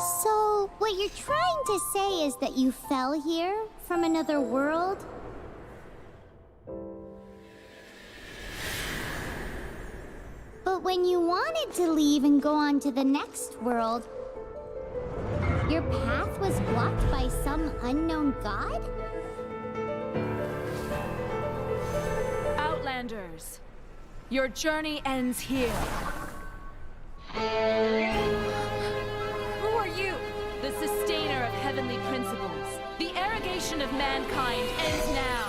So, what you're trying to say is that you fell here from another world? But when you wanted to leave and go on to the next world, your path was blocked by some unknown god? Outlanders, your journey ends here. Who are you? The sustainer of heavenly principles. The arrogation of mankind ends now.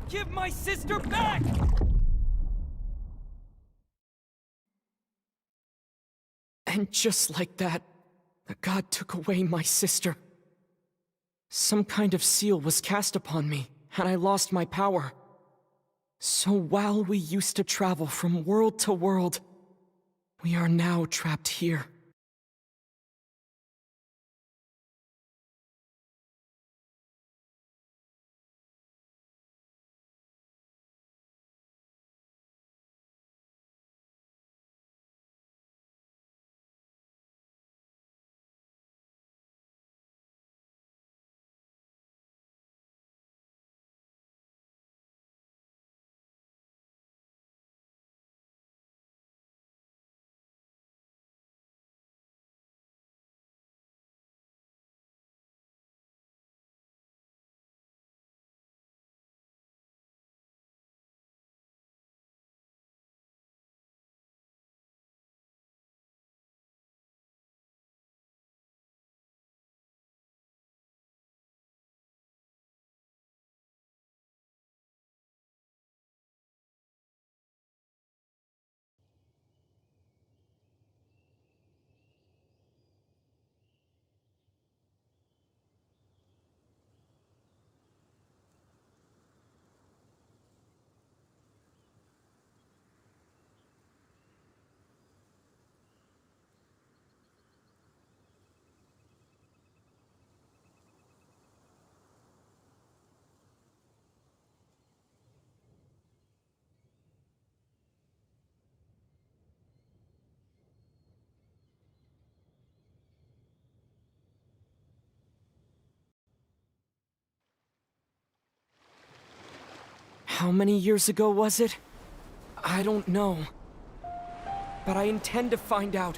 Give my sister back! And just like that, the god took away my sister. Some kind of seal was cast upon me, and I lost my power. So while we used to travel from world to world, we are now trapped here. How many years ago was it? I don't know. But I intend to find out.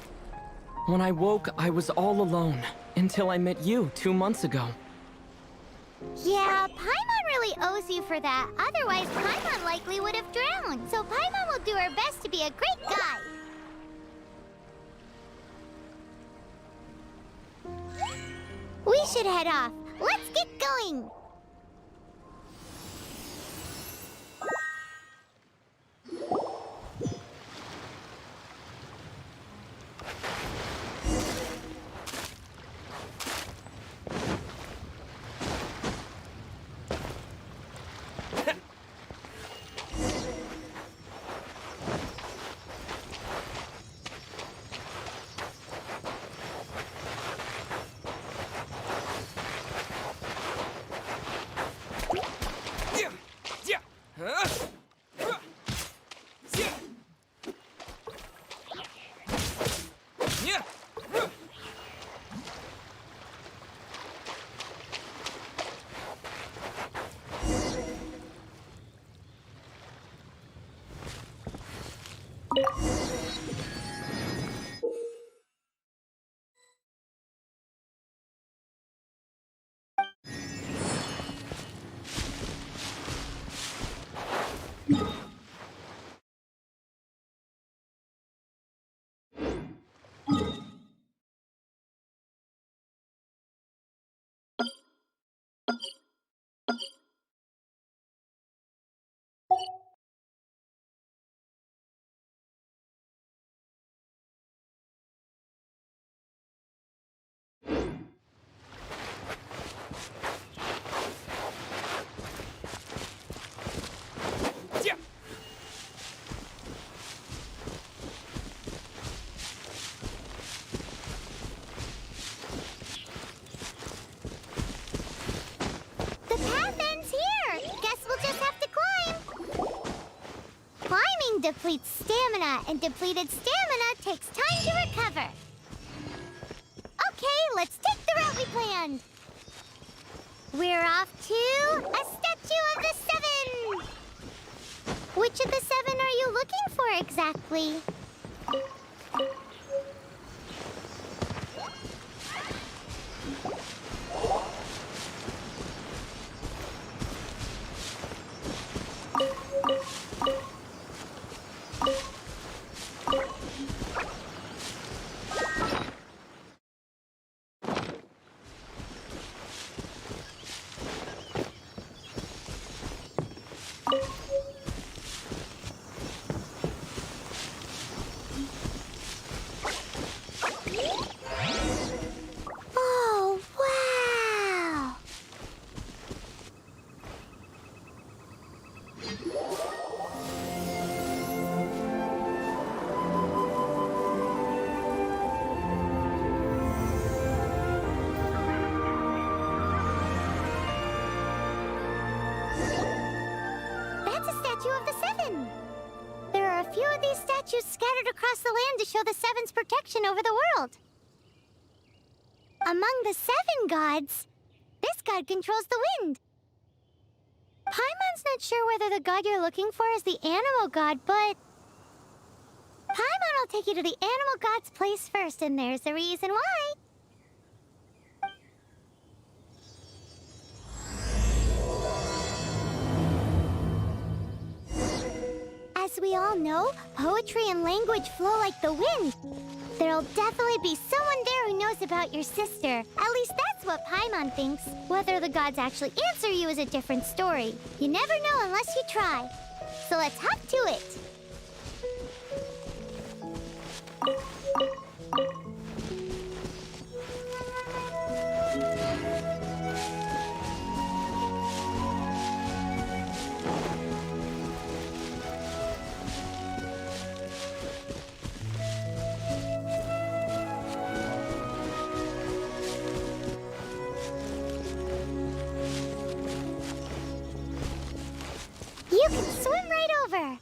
When I woke, I was all alone, until I met you 2 months ago. Yeah, Paimon really owes you for that. Otherwise, Paimon likely would have drowned. So Paimon will do her best to be a great guide. We should head off. Let's get going! The path ends here. Guess we'll just have to climb. Climbing depletes stamina, and depleted stamina takes time to recover. Okay, let's take the route we planned. We're off to a statue of the seven. Which of the seven are you looking for exactly? Oh, wow! That's a statue of the seven. There are a few of these statues scattered across the land to show the seven's protection over the world. Among the seven gods, this god controls the wind. Paimon's not sure whether the god you're looking for is the animal god, but Paimon will take you to the animal god's place first, and there's the reason why. As we all know, poetry and language flow like the wind. There'll definitely be someone there who knows about your sister. At least that's what Paimon thinks. Whether the gods actually answer you is a different story. You never know unless you try. So let's hop to it. You can swim right over.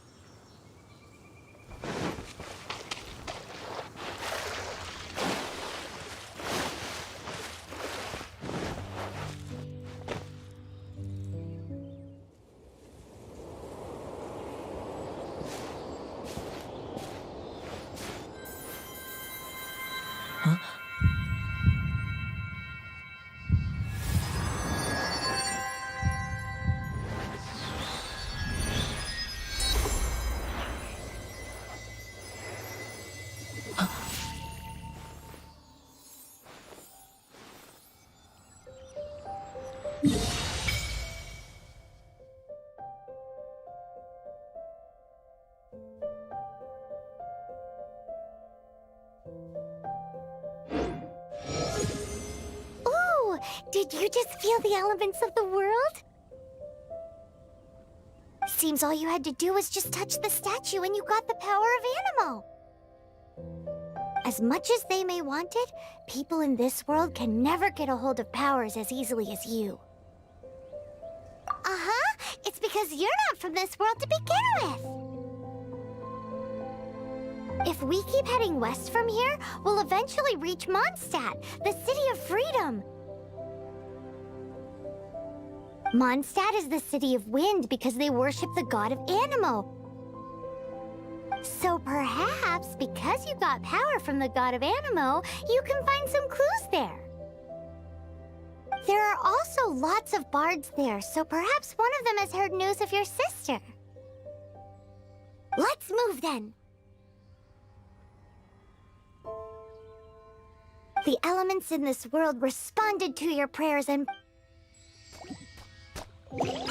Ooh, did you just feel the elements of the world? Seems all you had to do was just touch the statue and you got the power of Animo. As much as they may want it, people in this world can never get a hold of powers as easily as you. Uh-huh, it's because you're not from this world to begin with. If we keep heading west from here, we'll eventually reach Mondstadt, the city of freedom. Mondstadt is the city of wind because they worship the god of Animo. So perhaps, because you got power from the god of Animo, you can find some clues there. There are also lots of bards there, so perhaps one of them has heard news of your sister. Let's move then. The elements in this world responded to your prayers and Windblade!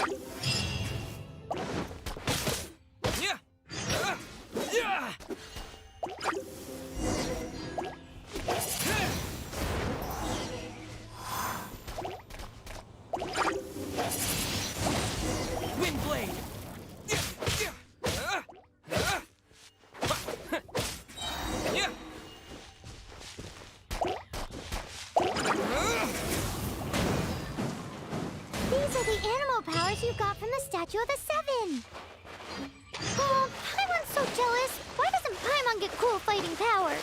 These are the animal powers you got from the Statue of the Seven. Oh, Paimon's so jealous. Why doesn't Paimon get cool fighting power?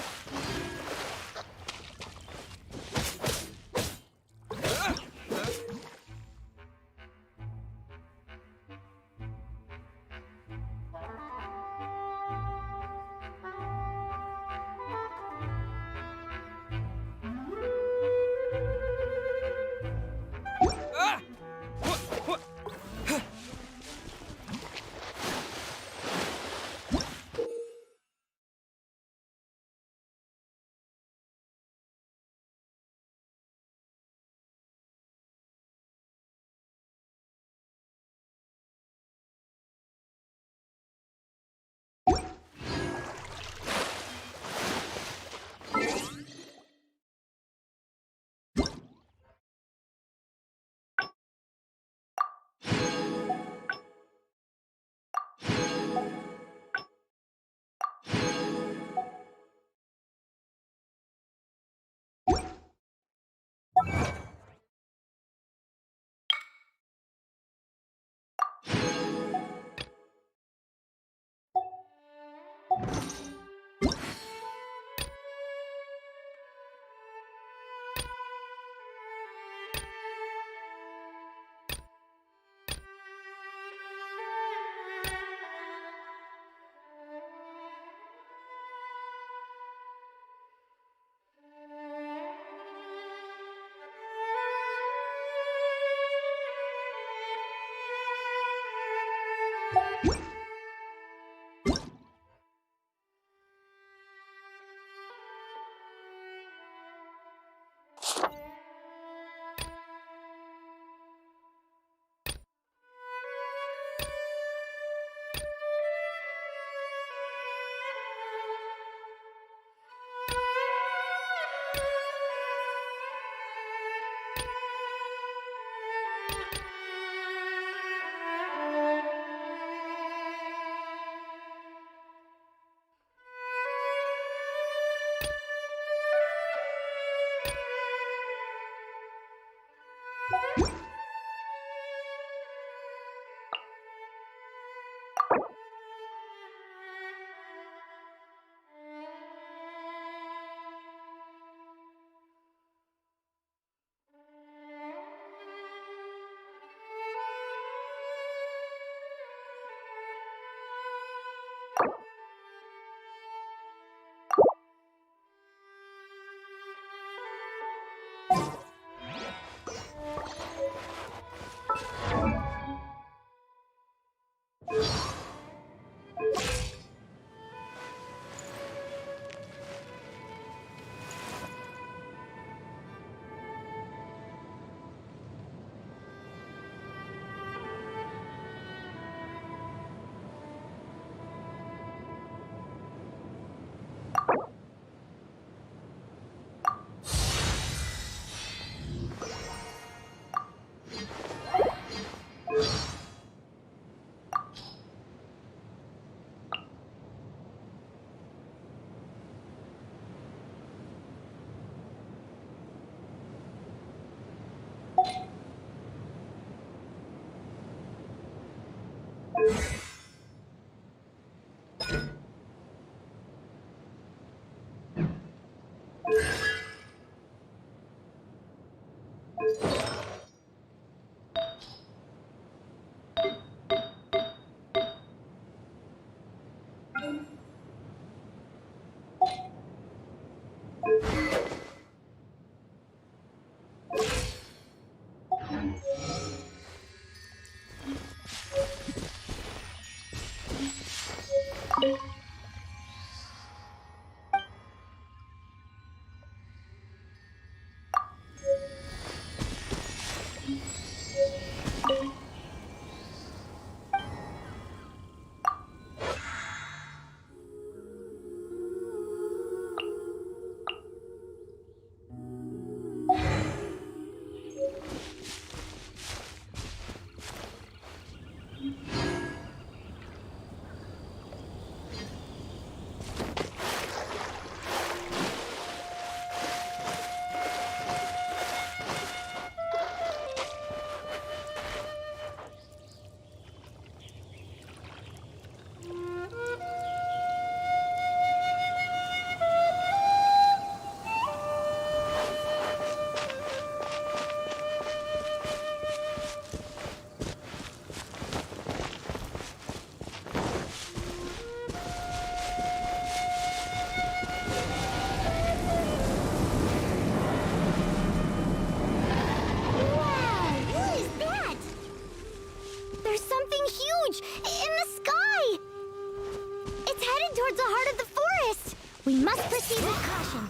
We must proceed with caution.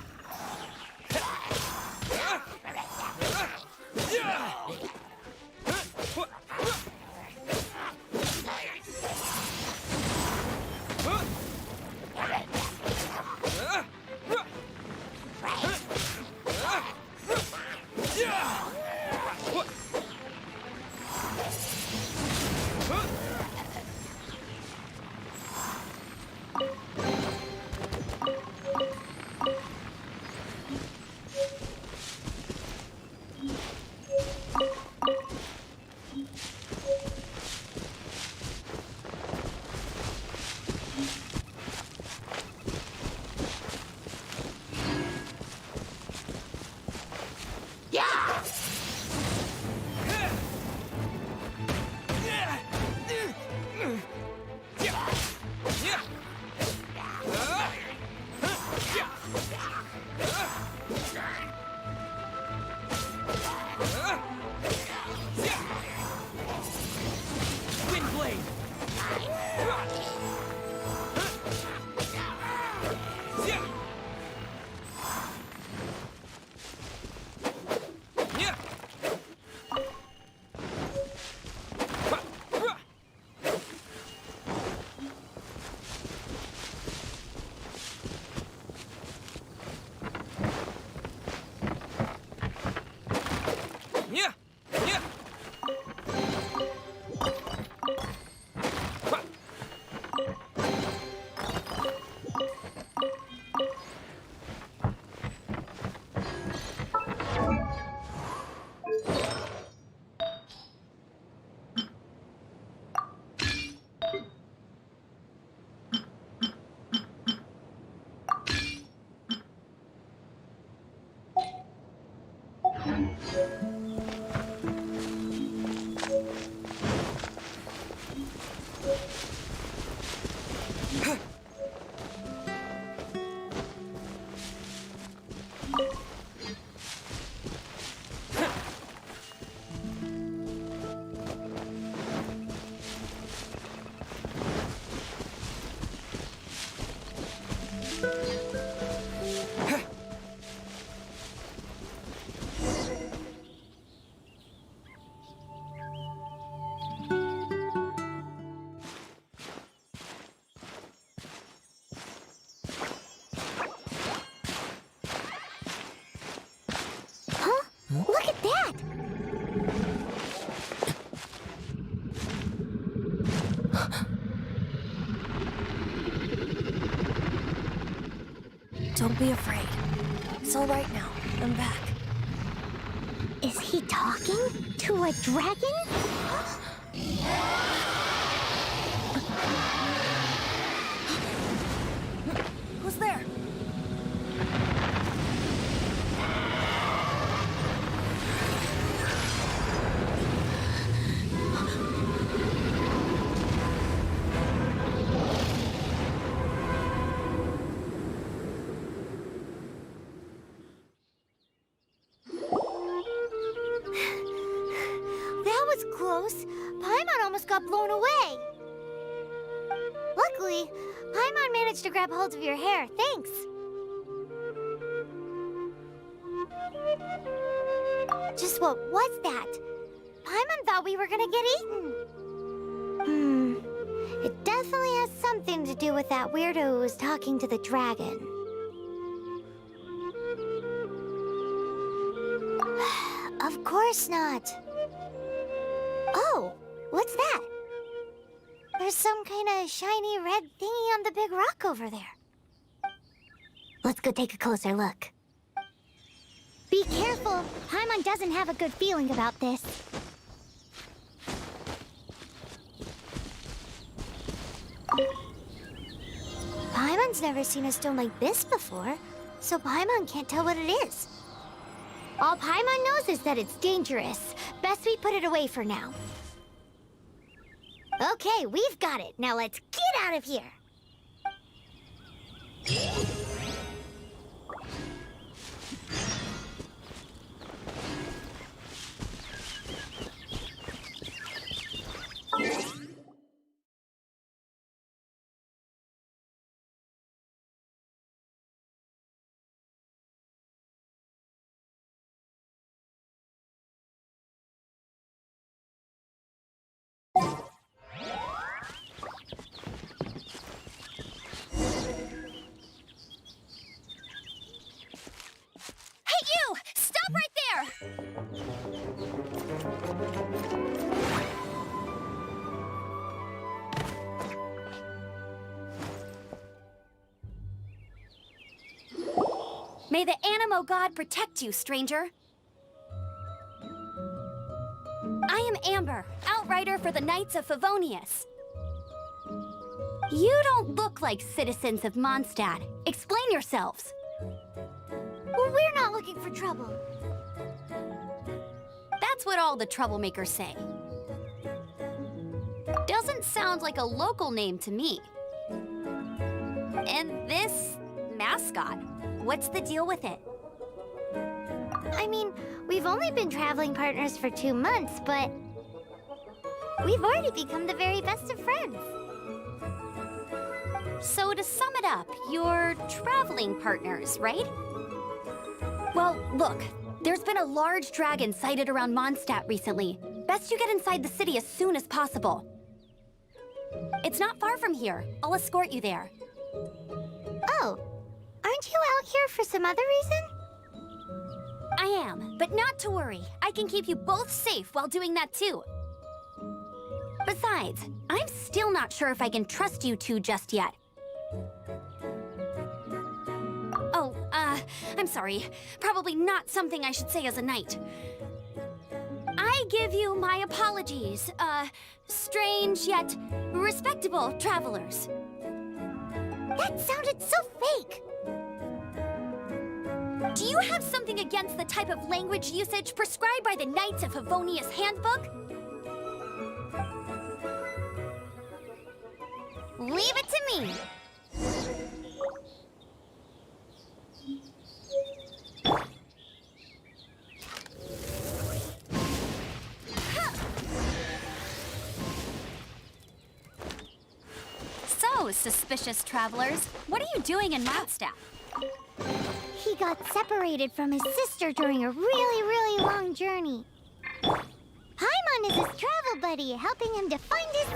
Look at that! Don't be afraid. It's all right now. I'm back. Is he talking to a dragon? Who's there? That was close. Paimon almost got blown away. Luckily, Paimon managed to grab hold of your hair. Thanks. Just what was that? Paimon thought we were gonna get eaten. It definitely has something to do with that weirdo who was talking to the dragon. Of course not. Oh, what's that? There's some kind of shiny red thingy on the big rock over there. Let's go take a closer look. Be careful. Paimon doesn't have a good feeling about this. Paimon's never seen a stone like this before, so Paimon can't tell what it is. All Paimon knows is that it's dangerous. Best we put it away for now. Okay, we've got it. Now let's get out of here. May the Animo God protect you, stranger. I am Amber, outrider for the Knights of Favonius. You don't look like citizens of Mondstadt. Explain yourselves. Well, we're not looking for trouble. That's what all the troublemakers say. Doesn't sound like a local name to me. And this mascot, what's the deal with it? I mean, we've only been traveling partners for 2 months, but we've already become the very best of friends. So to sum it up, you're traveling partners, right? Well, look, there's been a large dragon sighted around Mondstadt recently. Best you get inside the city as soon as possible. It's not far from here. I'll escort you there. Oh, aren't you out here for some other reason? I am, but not to worry. I can keep you both safe while doing that too. Besides, I'm still not sure if I can trust you two just yet. Oh, I'm sorry. Probably not something I should say as a knight. I give you my apologies, strange yet respectable travelers. That sounded so fake. Do you have something against the type of language usage prescribed by the Knights of Favonius Handbook? Leave it to me. So, suspicious travelers, what are you doing in Mondstadt? He got separated from his sister during a really long journey. Paimon is his travel buddy, helping him to find his...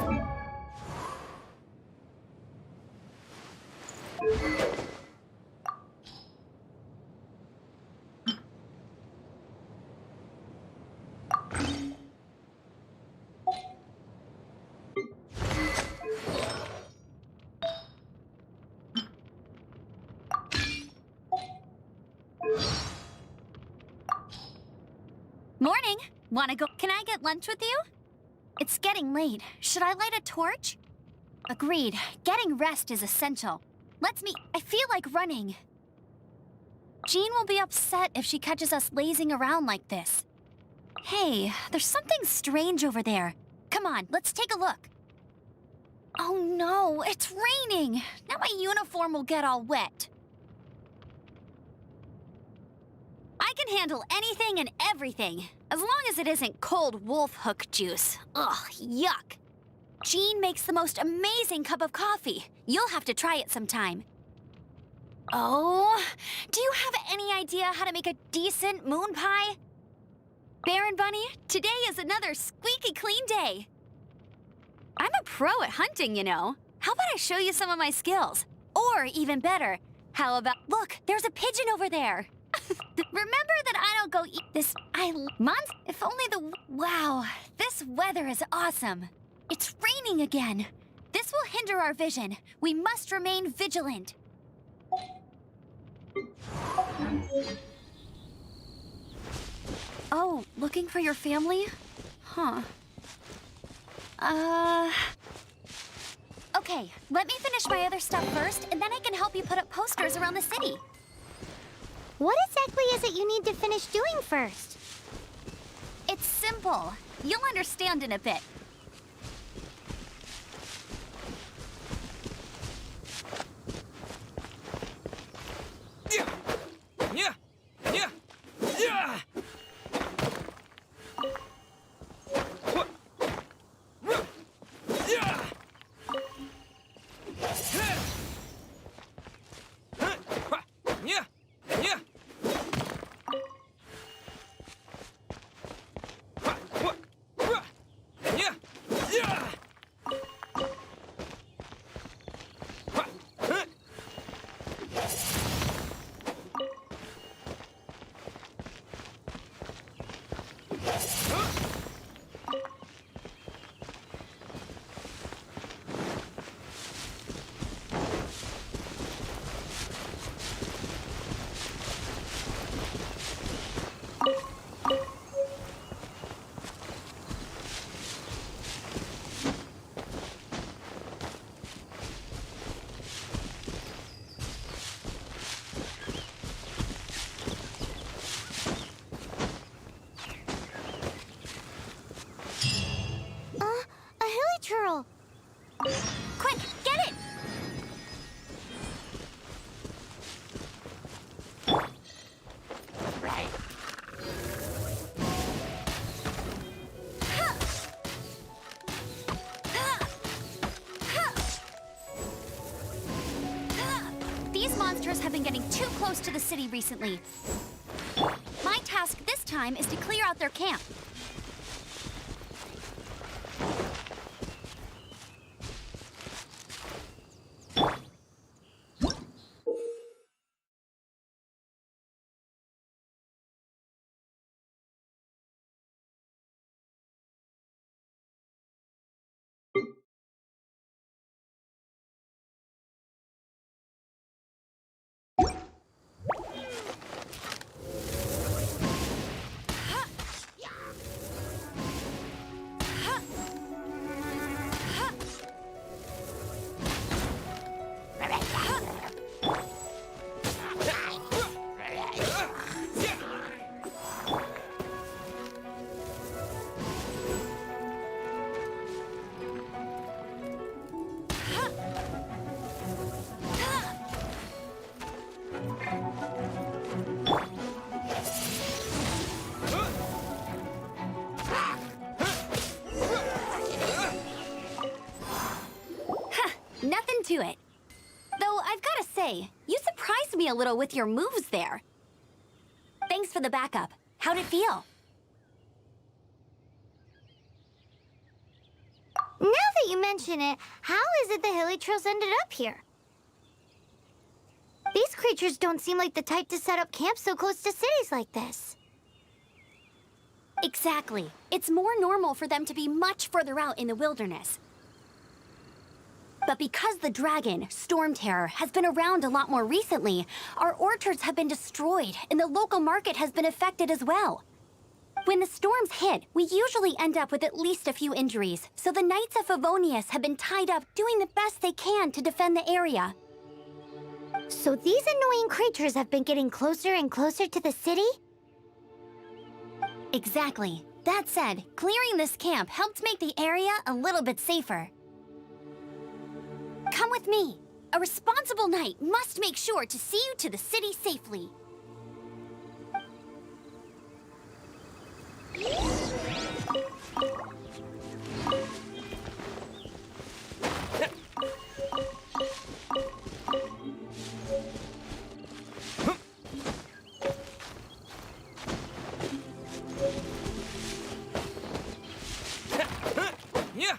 Morning. Wanna go? Can I get lunch with you? It's getting late. Should I light a torch? Agreed. Getting rest is essential. Let's meet. I feel like running. Jean will be upset if she catches us lazing around like this. Hey, there's something strange over there. Come on, let's take a look. Oh no, it's raining. Now my uniform will get all wet. I can handle anything and everything, as long as it isn't cold wolf hook juice. Ugh, yuck. Jean makes the most amazing cup of coffee. You'll have to try it sometime. Oh, do you have any idea how to make a decent moon pie? Baron Bunny, today is another squeaky clean day. I'm a pro at hunting, you know. How about I show you some of my skills? Or even better, how about... Look, there's a pigeon over there. Remember that I don't go eat this... If only the... Wow, this weather is awesome. It's raining again. This will hinder our vision. We must remain vigilant. Oh, looking for your family? Huh. Okay, let me finish my other stuff first, and then I can help you put up posters around the city. What exactly is it you need to finish doing first? It's simple. You'll understand in a bit. These monsters have been getting too close to the city recently. My task this time is to clear out their camp. Nothing to it. Though I've gotta say, you surprised me a little with your moves there. Thanks for the backup. How'd it feel? Now that you mention it, how is it the Hilly Trails ended up here? These creatures don't seem like the type to set up camp so close to cities like this. Exactly. It's more normal for them to be much further out in the wilderness. But because the dragon, Storm Terror, has been around a lot more recently, our orchards have been destroyed and the local market has been affected as well. When the storms hit, we usually end up with at least a few injuries, so the Knights of Favonius have been tied up doing the best they can to defend the area. So these annoying creatures have been getting closer and closer to the city? Exactly. That said, clearing this camp helped make the area a little bit safer. Come with me. A responsible knight must make sure to see you to the city safely. Yeah.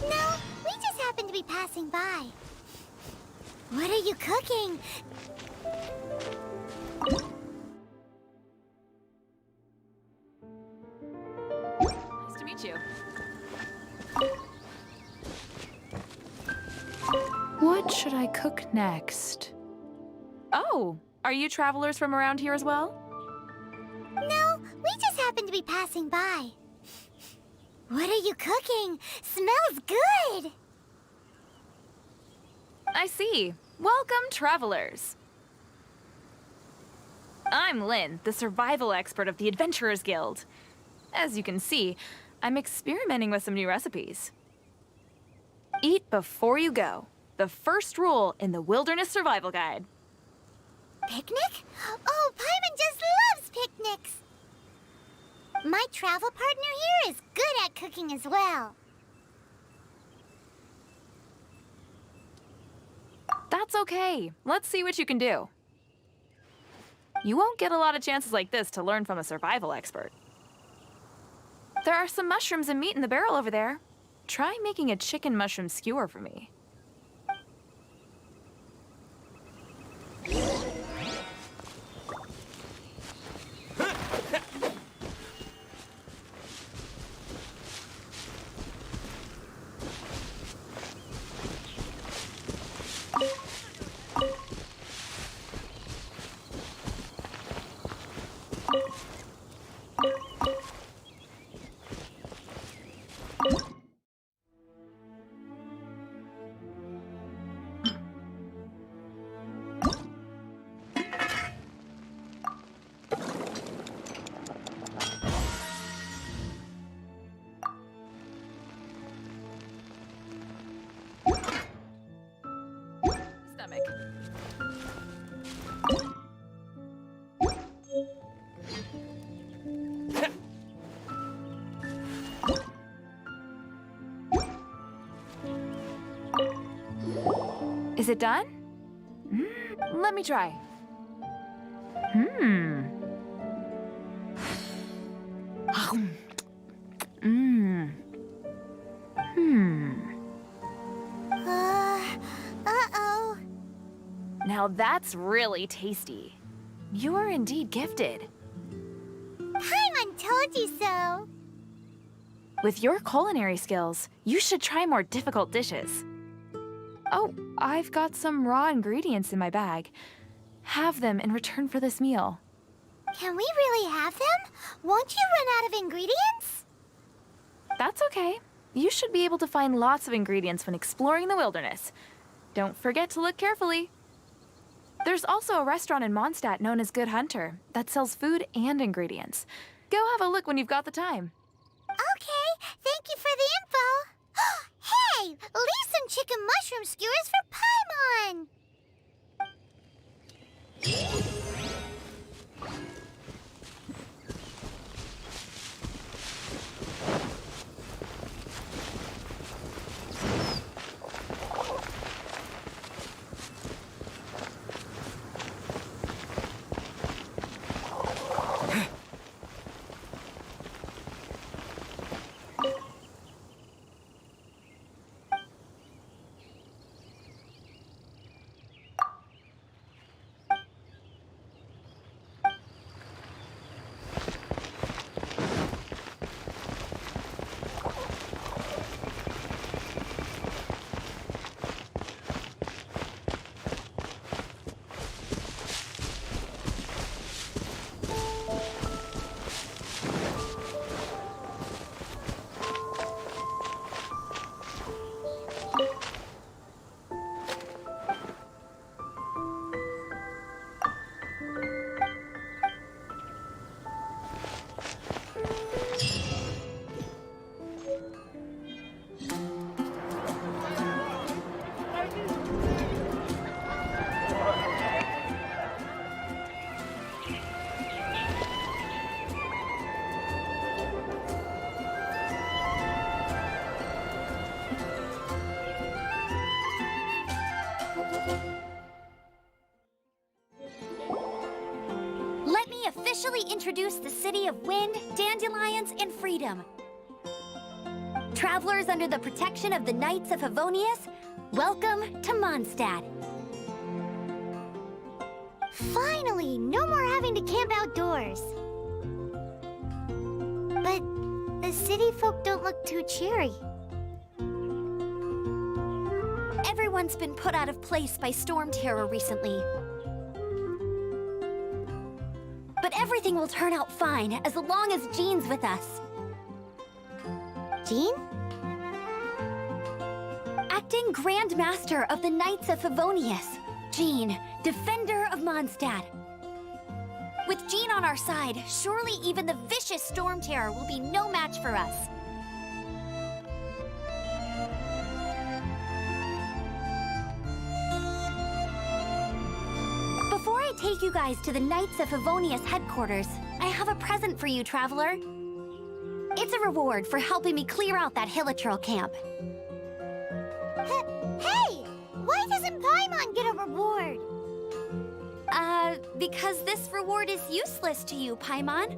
No, we just happened to be passing by. What are you cooking? Nice to meet you. What should I cook next? Oh, are you travelers from around here as well? No, we just happened to be passing by. What are you cooking? Smells good! I see. Welcome, travelers. I'm Lynn, the survival expert of the Adventurers Guild. As you can see, I'm experimenting with some new recipes. Eat before you go. The first rule in the Wilderness Survival Guide. Picnic? Oh, Paimon just loves picnics! My travel partner here is good at cooking as well. That's okay. Let's see what you can do. You won't get a lot of chances like this to learn from a survival expert. There are some mushrooms and meat in the barrel over there. Try making a chicken mushroom skewer for me. Is it done? Let me try. Uh-oh. Now that's really tasty. You are indeed gifted. Paimon told you so. With your culinary skills, you should try more difficult dishes. Oh, I've got some raw ingredients in my bag. Have them in return for this meal. Can we really have them? Won't you run out of ingredients? That's okay. You should be able to find lots of ingredients when exploring the wilderness. Don't forget to look carefully. There's also a restaurant in Mondstadt known as Good Hunter that sells food and ingredients. Go have a look when you've got the time. Okay, thank you for the info. Hey, leave some chicken mushroom skewers for Paimon. Let me officially introduce the city of wind, dandelions, and freedom. Travelers under the protection of the Knights of Favonius, welcome to Mondstadt. Finally, no more having to camp outdoors. But the city folk don't look too cheery. Everyone's been put out of place by storm terror recently. But everything will turn out fine as long as Jean's with us. Jean? Acting Grand Master of the Knights of Favonius. Jean, Defender of Mondstadt. With Jean on our side, surely even the vicious storm terror will be no match for us. Before I take you guys to the Knights of Favonius headquarters, I have a present for you, Traveler. It's a reward for helping me clear out that Hilichurl camp. Hey! Why doesn't Paimon get a reward? Because this reward is useless to you, Paimon.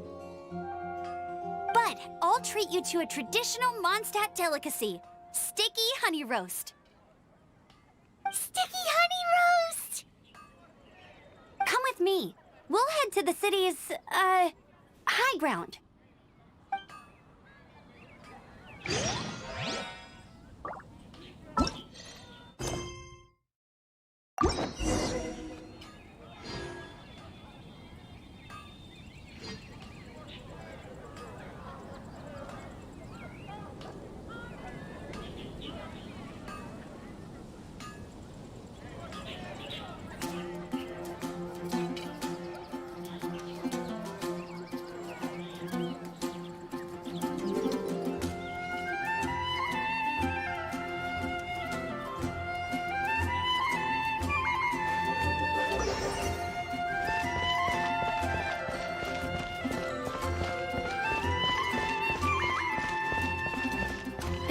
But I'll treat you to a traditional Mondstadt delicacy, sticky honey roast. Sticky honey roast! Come with me. We'll head to the city's, high ground.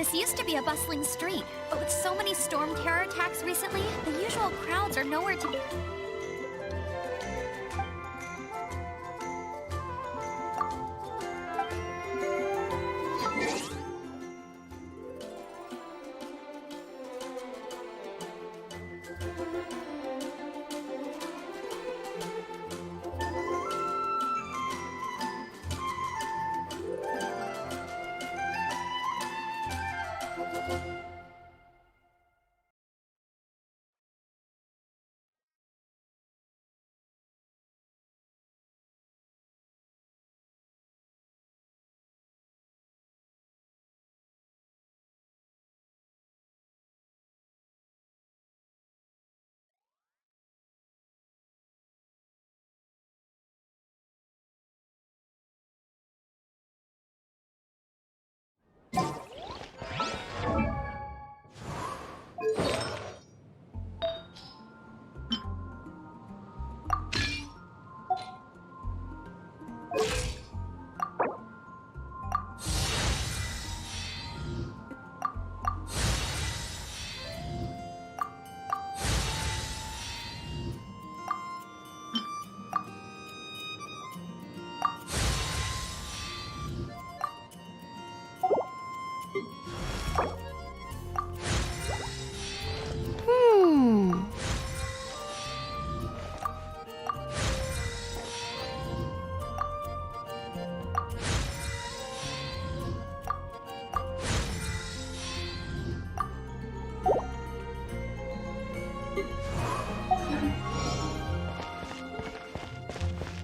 This used to be a bustling street, but with so many storm terror attacks recently, the usual crowds are nowhere to be.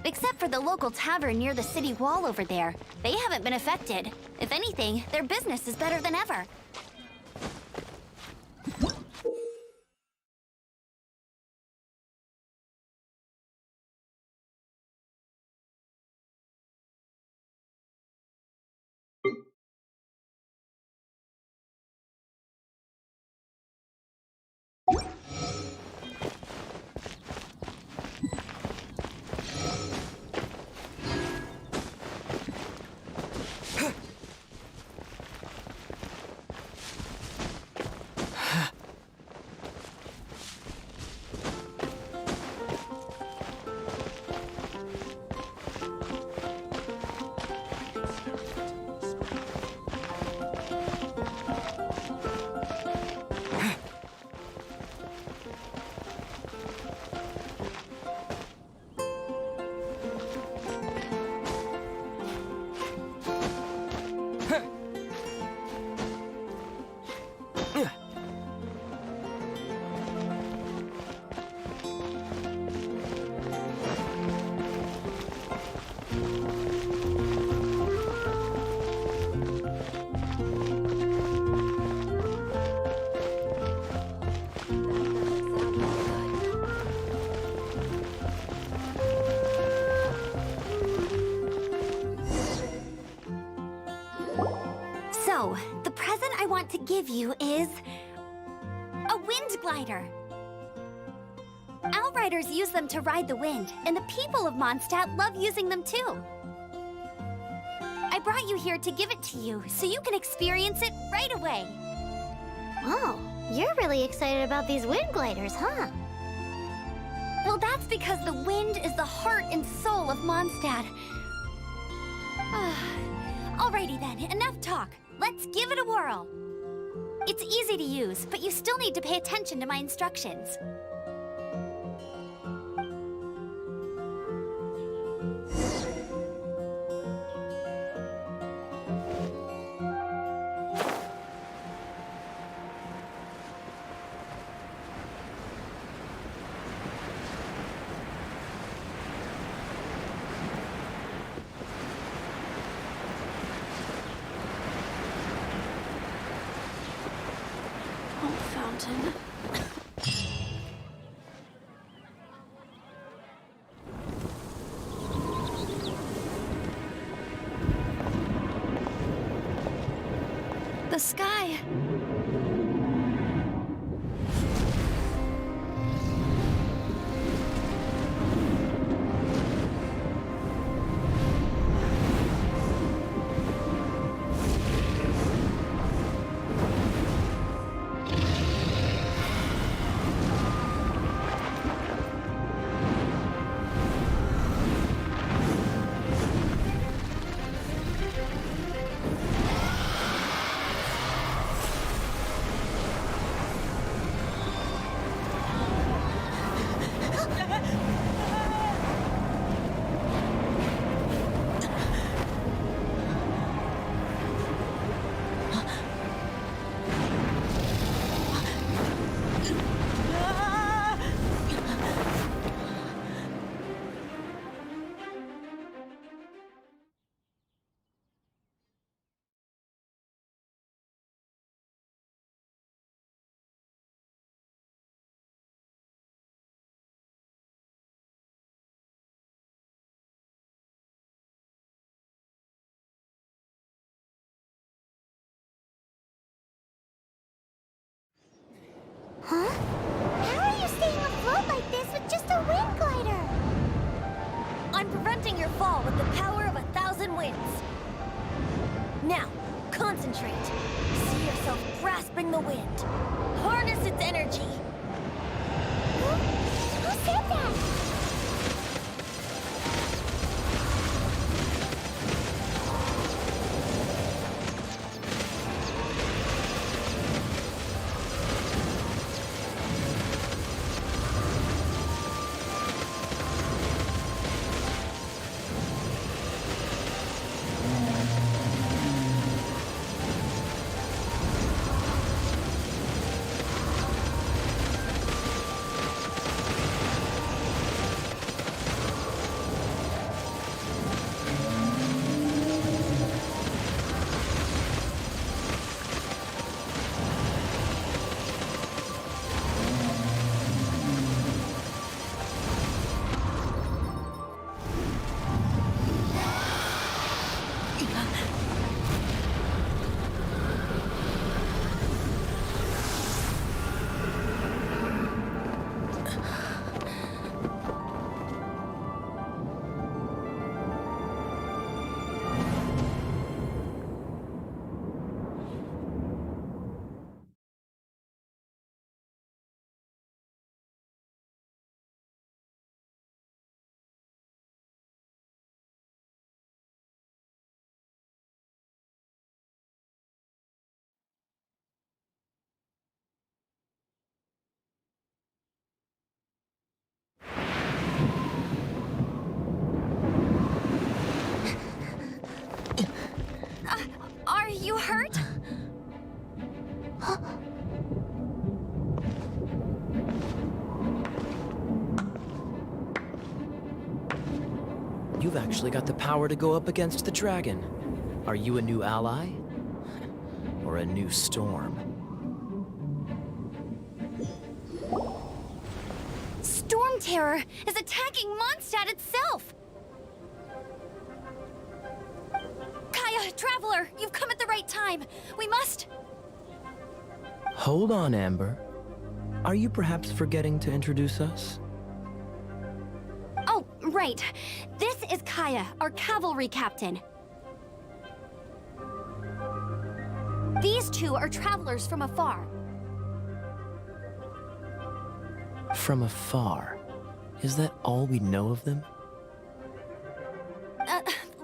Except for the local tavern near the city wall over there. They haven't been affected. If anything, their business is better than ever. So, the present I want to give you is a wind glider. Outriders use them to ride the wind, and the people of Mondstadt love using them too. I brought you here to give it to you, so you can experience it right away. Oh, you're really excited about these wind gliders, huh? Well, that's because the wind is the heart and soul of Mondstadt. Alrighty then, enough talk. Let's give it a whirl. It's easy to use, but you still need to pay attention to my instructions. Fountain. The sky. fall with the power of 1,000 winds. Now, concentrate. See yourself grasping the wind. Harness its energy. Who said that? Are you hurt? You've actually got the power to go up against the dragon. Are you a new ally? Or a new storm? Storm Terror is attacking Mondstadt itself! Kaya, Traveler, you've come at the right time. We must... Hold on, Amber. Are you perhaps forgetting to introduce us? Oh, right. This is Kaya, our cavalry captain. These two are travelers from afar. From afar. Is that all we know of them?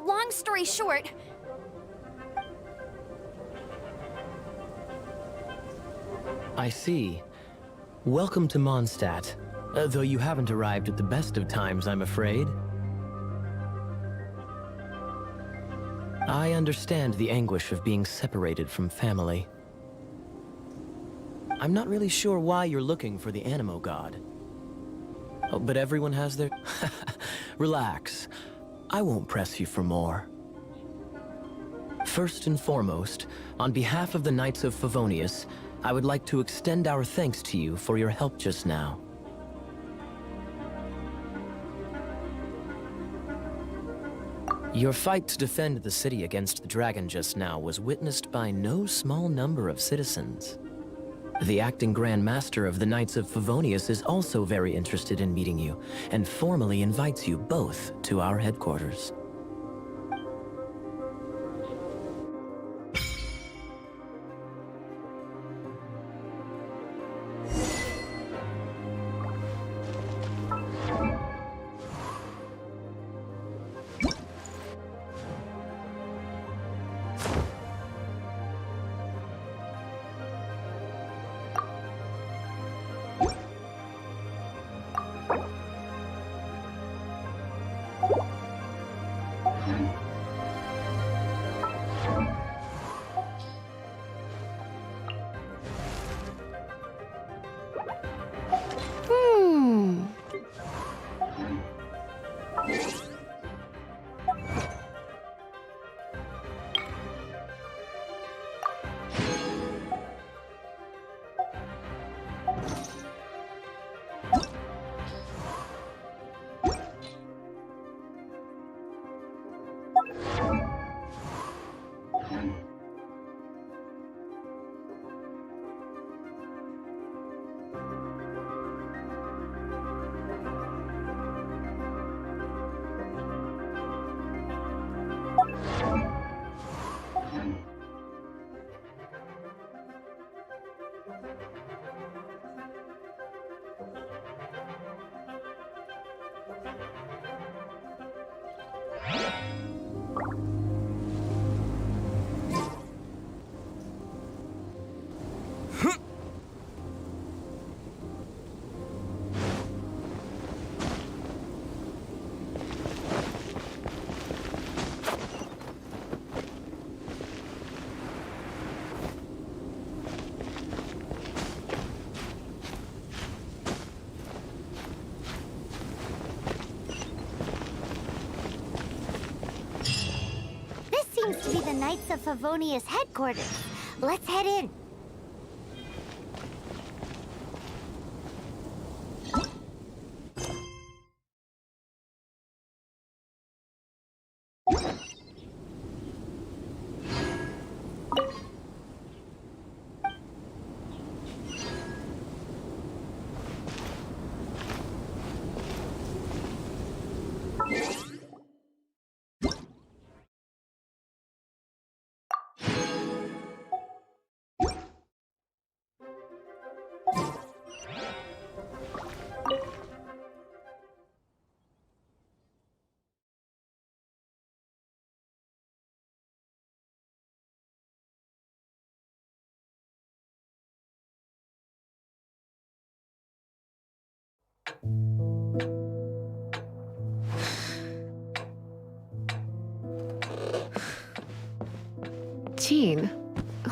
Long story short, I see. Welcome to Mondstadt. Though you haven't arrived at the best of times, I'm afraid. I understand the anguish of being separated from family. I'm not really sure why you're looking for the Animo God. Oh, but everyone has their... Relax. I won't press you for more. First and foremost, on behalf of the Knights of Favonius, I would like to extend our thanks to you for your help just now. Your fight to defend the city against the dragon just now was witnessed by no small number of citizens. The acting Grand Master of the Knights of Favonius is also very interested in meeting you, and formally invites you both to our headquarters. seems to be the Knights of Favonius headquarters. Let's head in. Jean,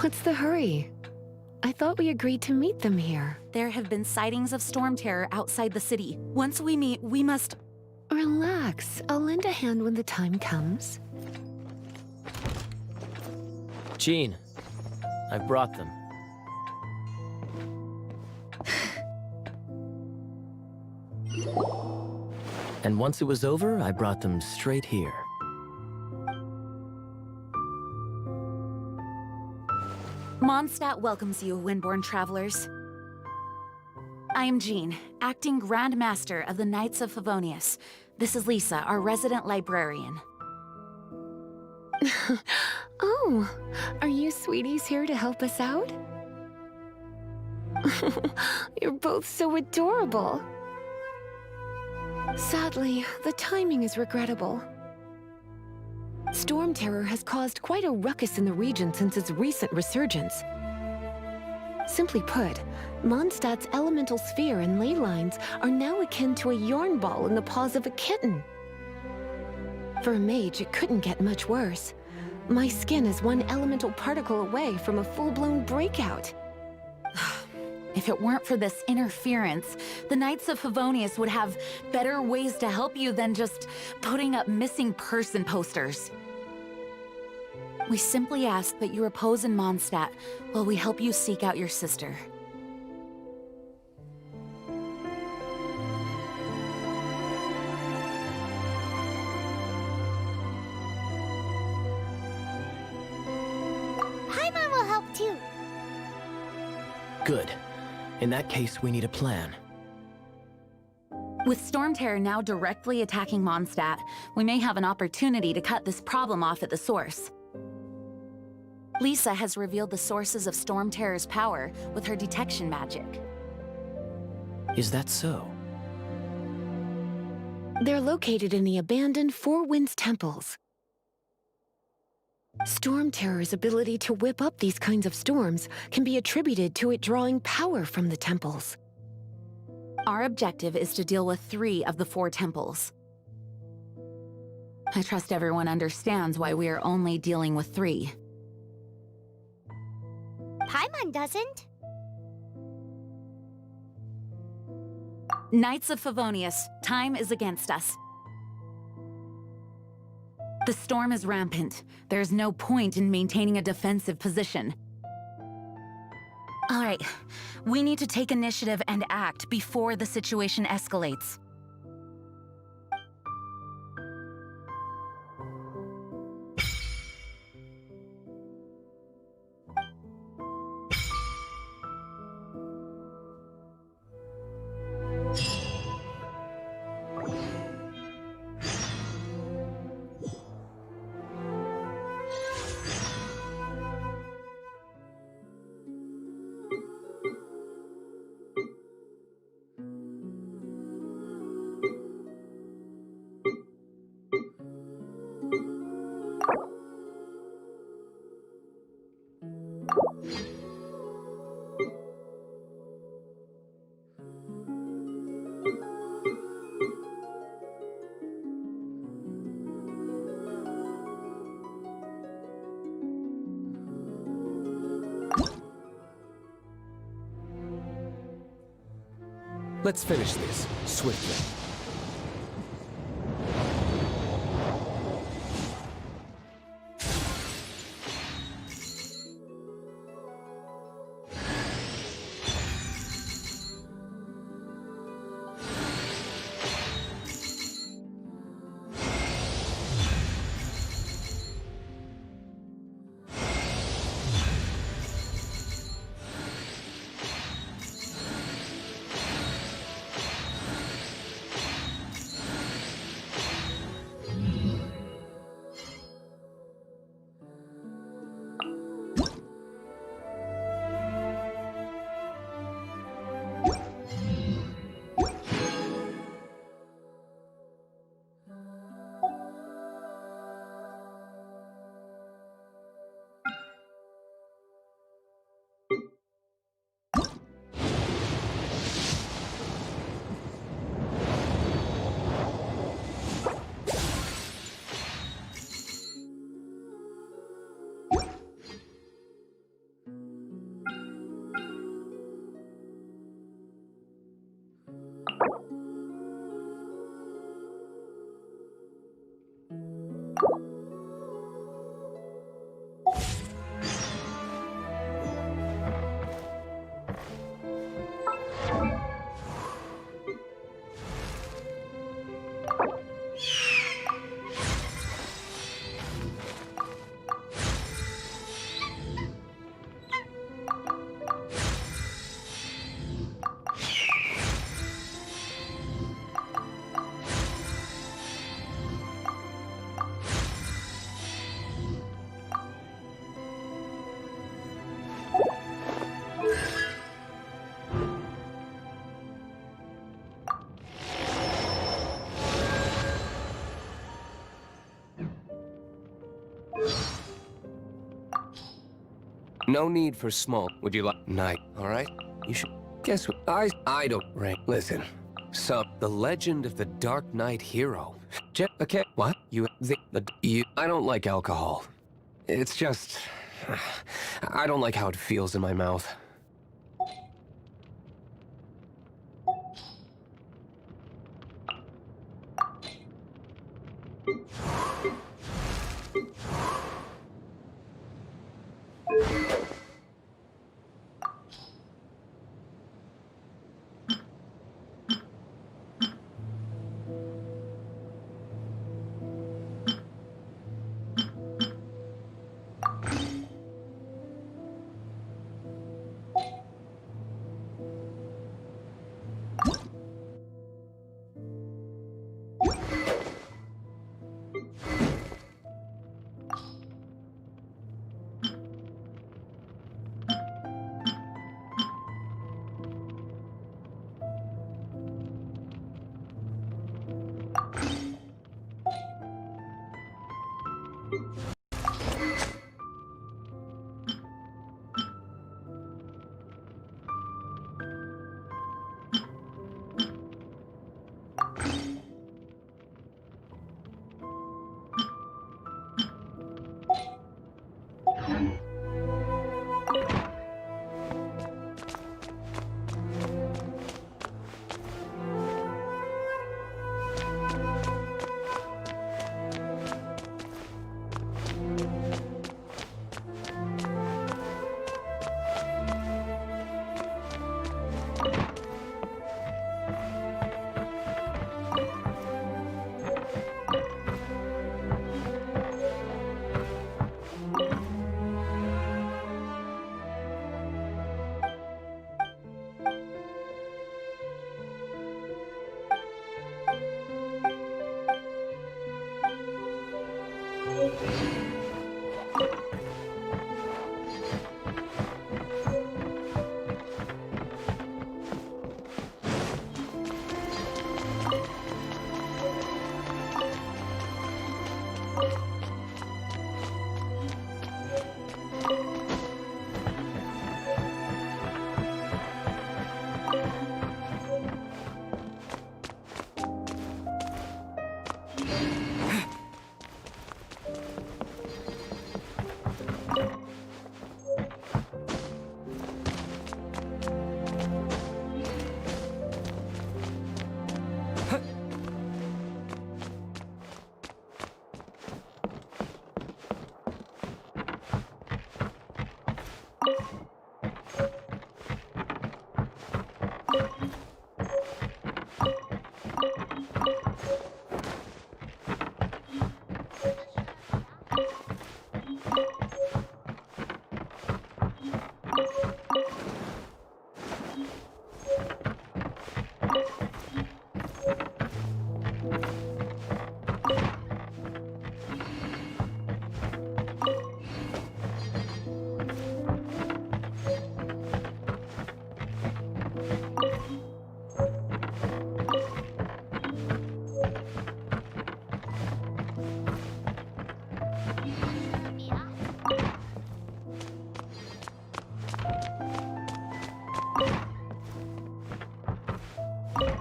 what's the hurry? I thought we agreed to meet them here. There have been sightings of storm terror outside the city. Once we meet, we must... Relax. I'll lend a hand when the time comes. Jean, I brought them. And once it was over, I brought them straight here. Mondstadt welcomes you, Windborn travelers. I am Jean, acting Grand Master of the Knights of Favonius. This is Lisa, our resident librarian. Oh, are you sweeties here to help us out? You're both so adorable. Sadly, the timing is regrettable. Storm terror has caused quite a ruckus in the region since its recent resurgence. Simply put, Mondstadt's elemental sphere and ley lines are now akin to a yarn ball in the paws of a kitten. For a mage, it couldn't get much worse. My skin is one elemental particle away from a full-blown breakout. If it weren't for this interference, the Knights of Favonius would have better ways to help you than just putting up missing person posters. We simply ask that you repose in Mondstadt while we help you seek out your sister. Paimon will help too. Good. In that case, we need a plan. With storm terror now directly attacking Mondstadt, we may have an opportunity to cut this problem off at the source. Lisa has revealed the sources of storm terror's power with her detection magic. Is that so? They're located in the abandoned Four Winds temples. Storm terror's ability to whip up these kinds of storms can be attributed to it drawing power from the temples. Our objective is to deal with 3 of the 4 temples. I trust everyone understands why we are only dealing with 3. Paimon doesn't. Knights of Favonius, time is against us. The storm is rampant. There's no point in maintaining a defensive position. All right, we need to take initiative and act before the situation escalates. Let's finish this, swiftly. No need for small. Would you like night? All right. You should. Guess what? I don't. Right. Listen. So the legend of the Dark Knight hero. Okay. What? You. I don't like alcohol. It's just. I don't like how it feels in my mouth.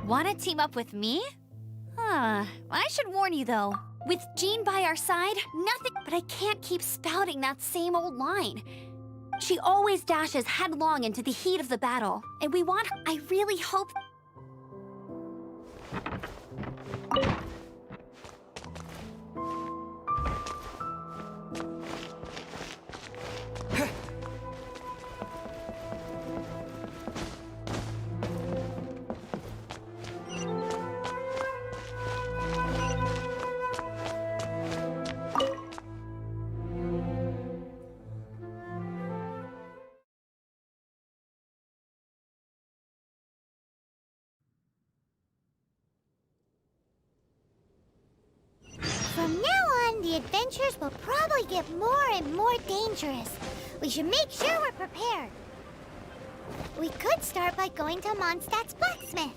Want to team up with me? I should warn you though. With Jean by our side, nothing. But I can't keep spouting that same old line. She always dashes headlong into the heat of the battle, and we want her. I really hope. From now on, the adventures will probably get more and more dangerous. We should make sure we're prepared. We could start by going to Mondstadt's blacksmith.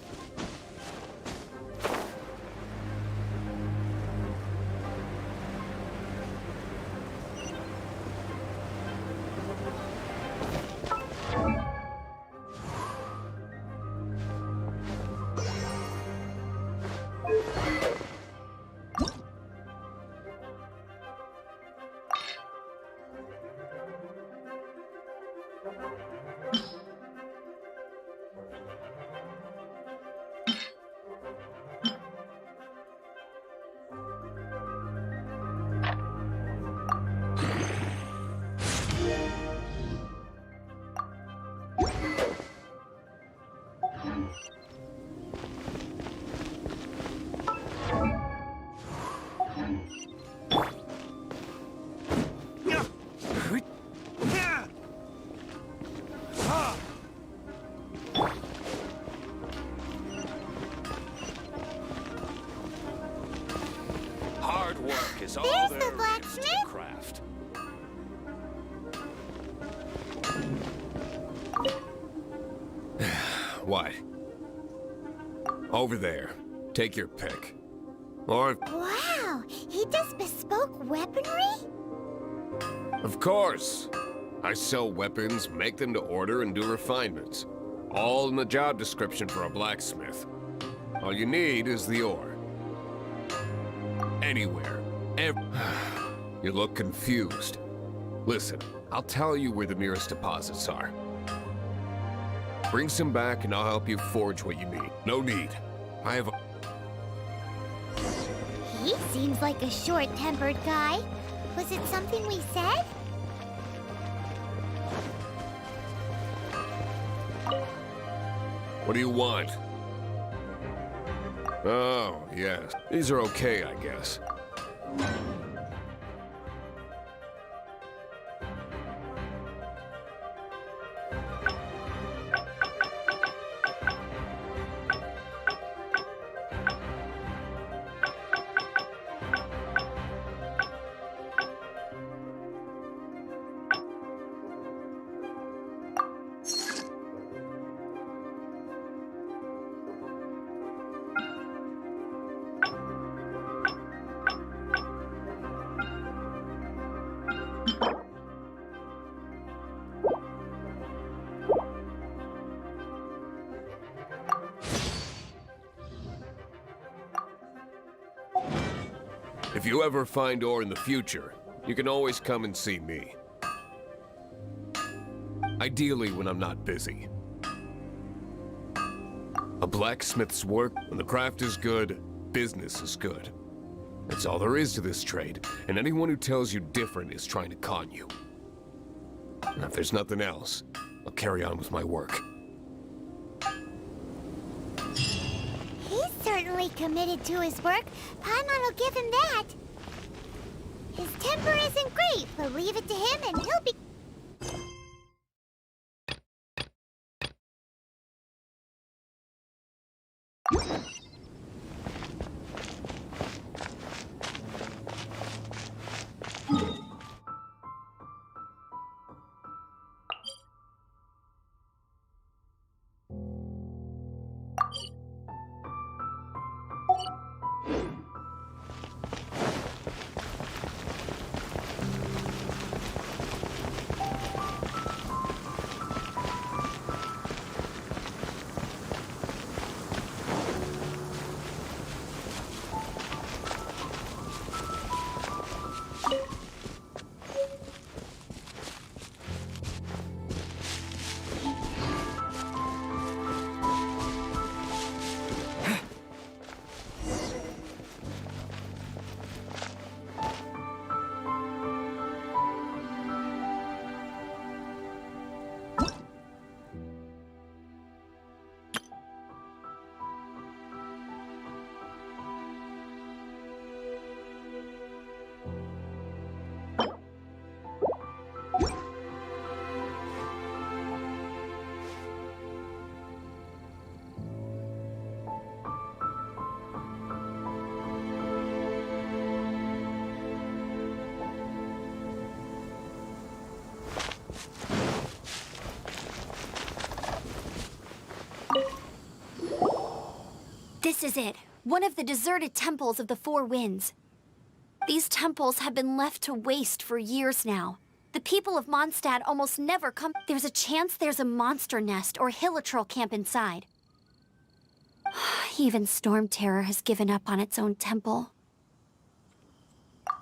What? Over there. Take your pick. Or... Wow, he does bespoke weaponry? Of course. I sell weapons, make them to order, and do refinements. All in the job description for a blacksmith. All you need is the ore. Anywhere. You look confused. Listen, I'll tell you where the nearest deposits are. Bring some back and I'll help you forge what you need. No need. I have a... He seems like a short-tempered guy. Was it something we said? What do you want? Oh, yes. These are okay, I guess. If you ever find ore in the future, you can always come and see me. Ideally when I'm not busy. A blacksmith's work, when the craft is good, business is good. That's all there is to this trade, and anyone who tells you different is trying to con you. And if there's nothing else, I'll carry on with my work. He's certainly committed to his work. Paimon will give him that. His temper isn't great, but leave it to him and he'll be... This is it. One of the deserted temples of the Four Winds. These temples have been left to waste for years now. The people of Mondstadt almost never come. There's a chance there's a monster nest or hilitrol camp inside. Even Storm Terror has given up on its own temple.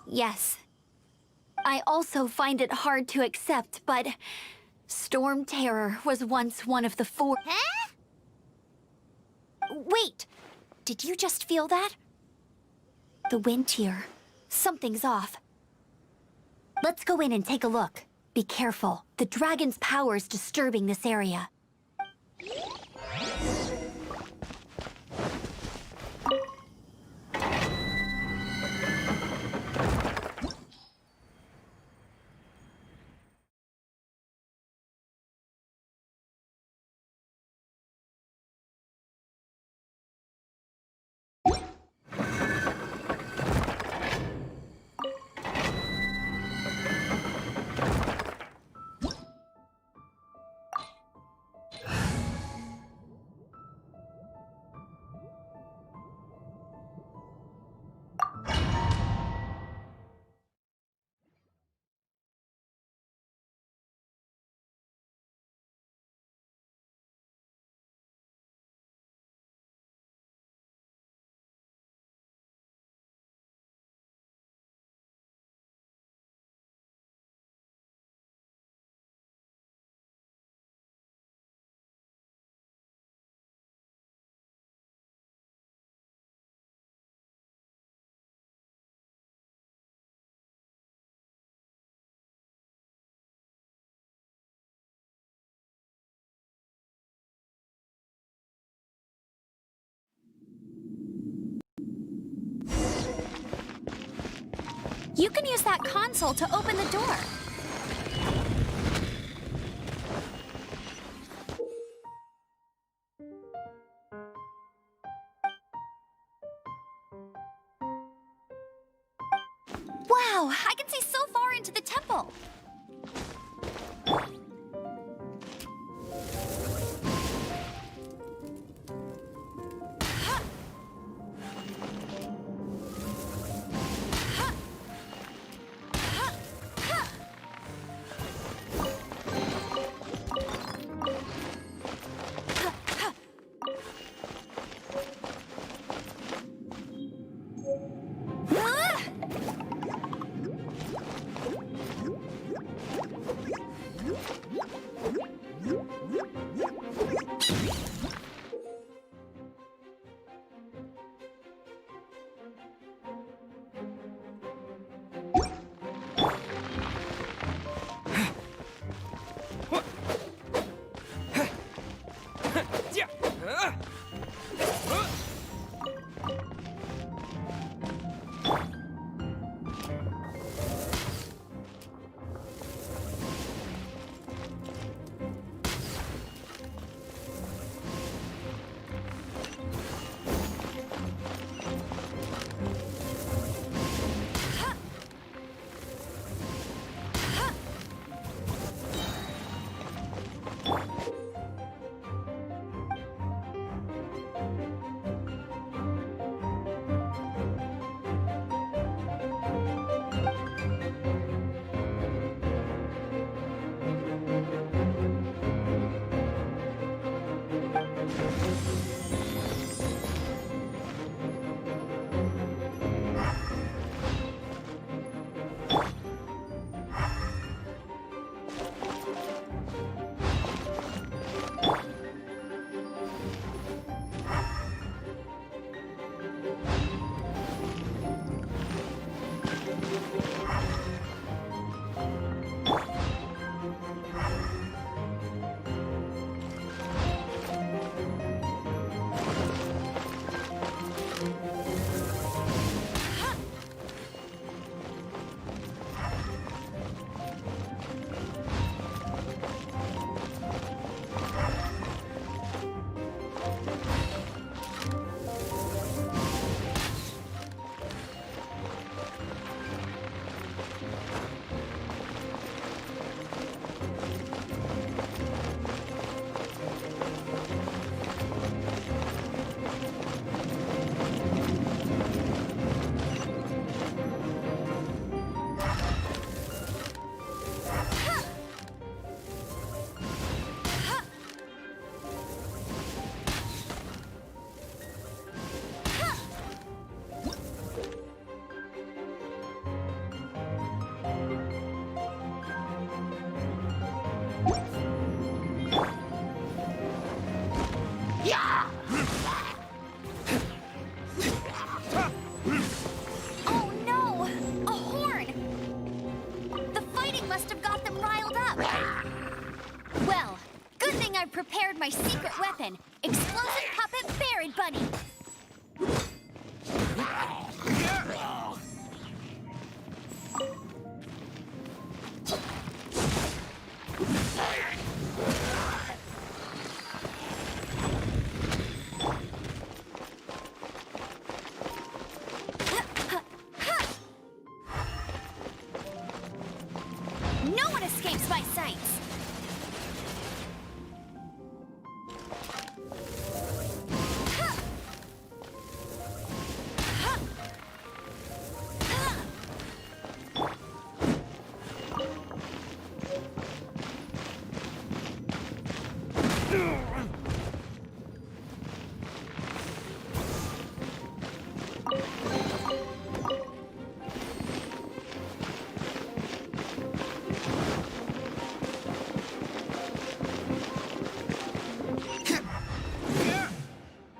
Yes. I also find it hard to accept, but Storm Terror was once one of the four... Huh? Wait! Did you just feel that? The wind here. Something's off. Let's go in and take a look. Be careful. The dragon's power is disturbing this area. You can use that console to open the door. Wow, I can see so far into the temple. Oh no! A horn! The fighting must have got them riled up. Well, good thing I prepared my secret weapon, explosive puppet Buried Bunny. No one escapes my sights!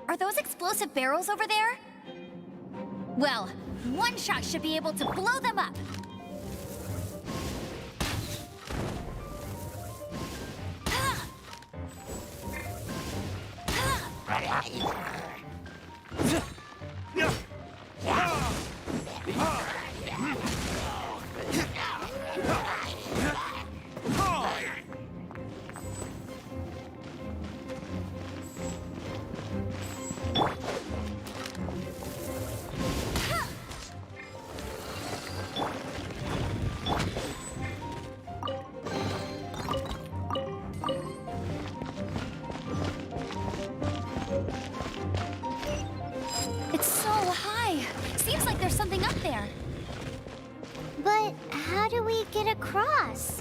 Are those explosive barrels over there? Well, one shot should be able to blow them up. it across.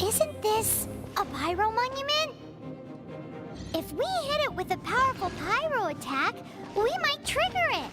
Isn't this a pyro monument? If we hit it with a powerful pyro attack, we might trigger it.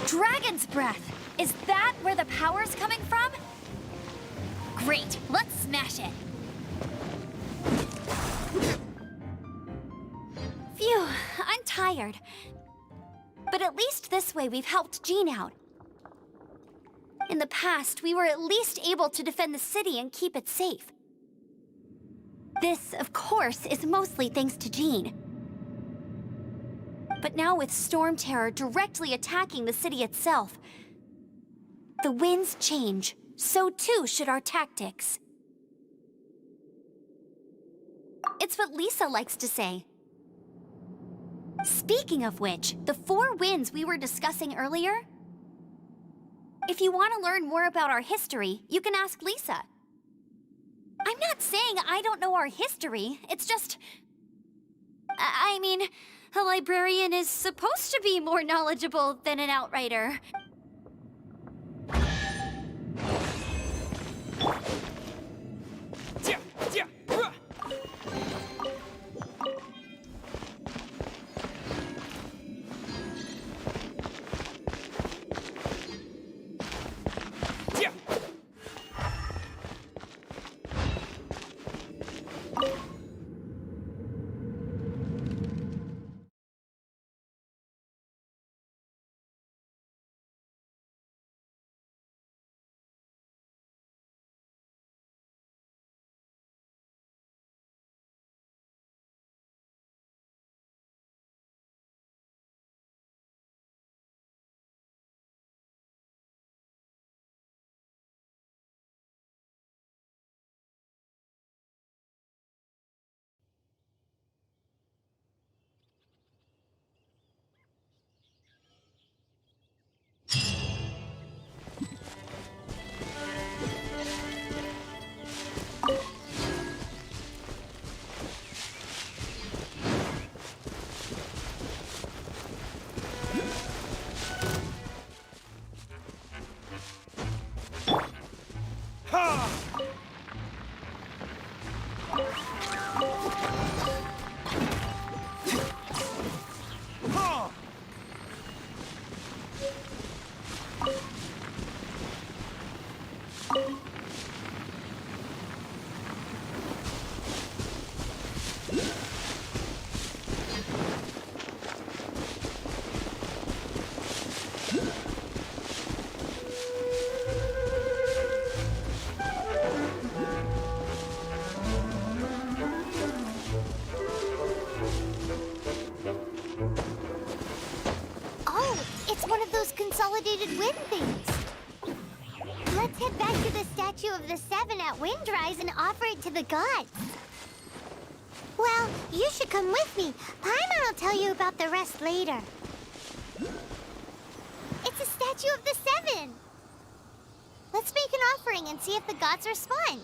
Dragon's breath! Is that where the power's coming from? Great, let's smash it. Phew, I'm tired. But at least this way we've helped Jean out. In the past, we were at least able to defend the city and keep it safe. This, of course, is mostly thanks to Jean. But now with Storm Terror directly attacking the city itself, the winds change, so too should our tactics. It's what Lisa likes to say. Speaking of which, the 4 winds we were discussing earlier, if you want to learn more about our history, you can ask Lisa. I'm not saying I don't know our history, it's just... I mean, a librarian is supposed to be more knowledgeable than an outrider. those consolidated wind things. Let's head back to the statue of the Seven at Windrise and offer it to the gods. Well, you should come with me. Paimon will tell you about the rest later. It's a statue of the Seven. Let's make an offering and see if the gods respond.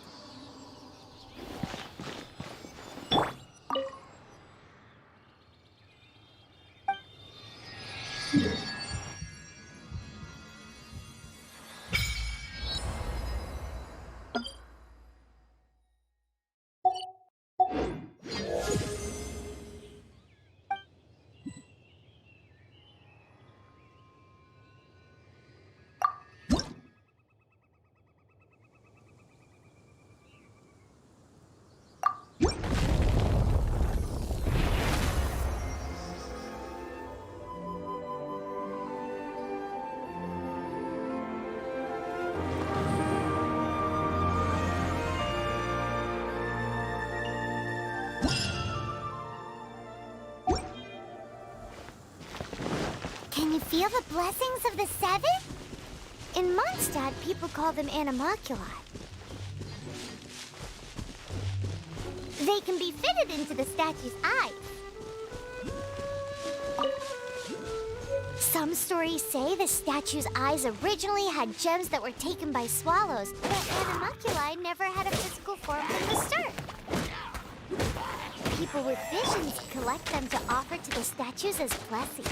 Can you feel the blessings of the Seven? In Mondstadt, people call them animalculi. They can be fitted into the statue's eyes. Some stories say the statue's eyes originally had gems that were taken by swallows, but animalculi never had a physical form from the start. People with visions collect them to offer to the statues as blessings.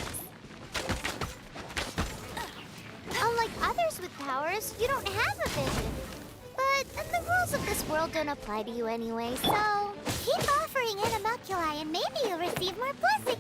Unlike others with powers, you don't have a vision. But the rules of this world don't apply to you anyway, so keep offering animalculi and maybe you'll receive more blessings.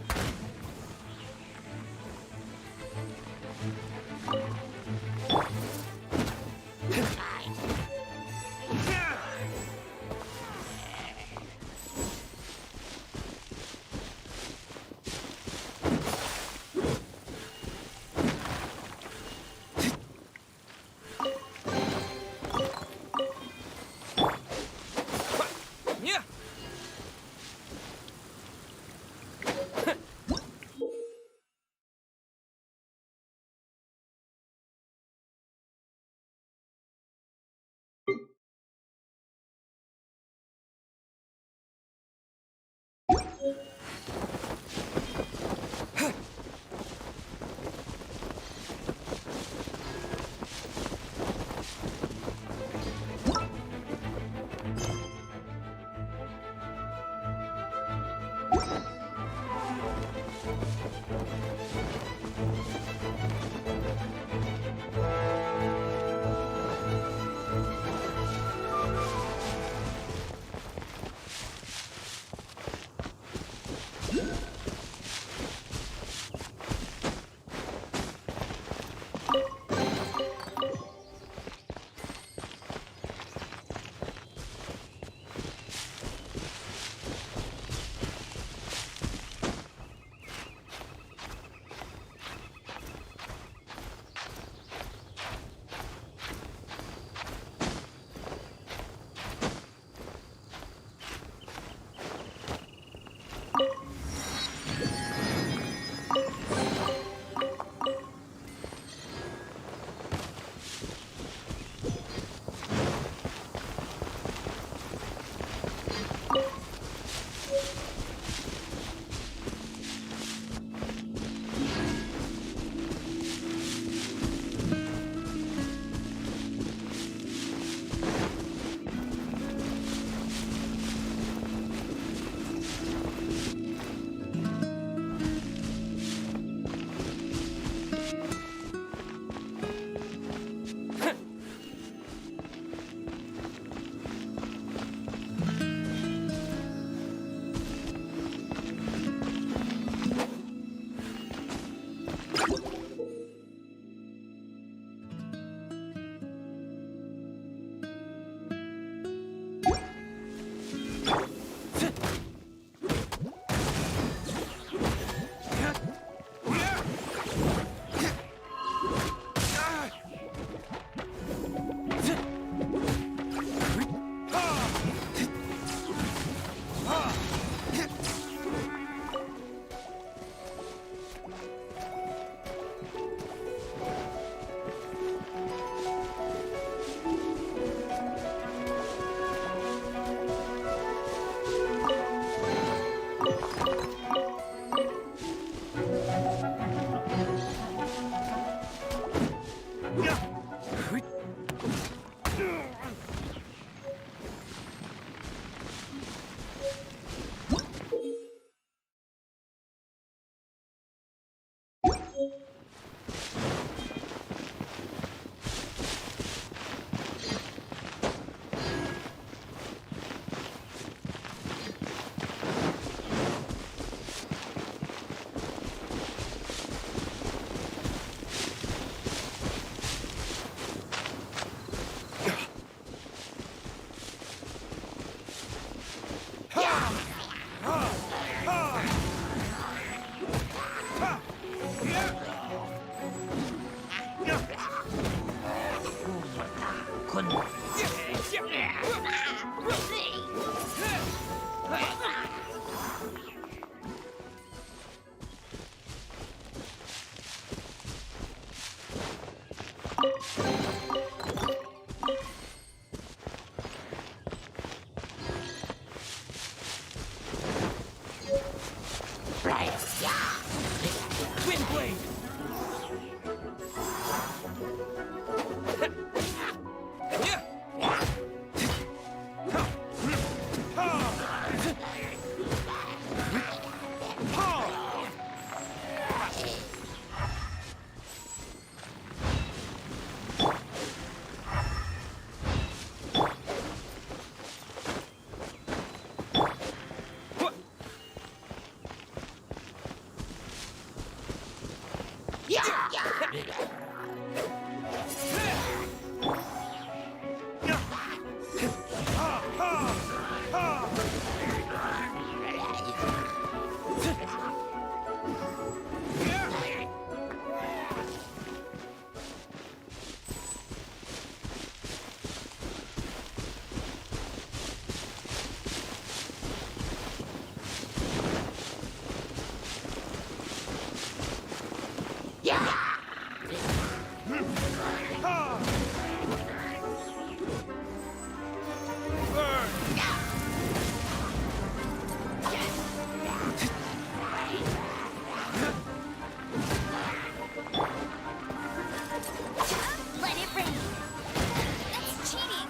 Let it rain. That's cheating.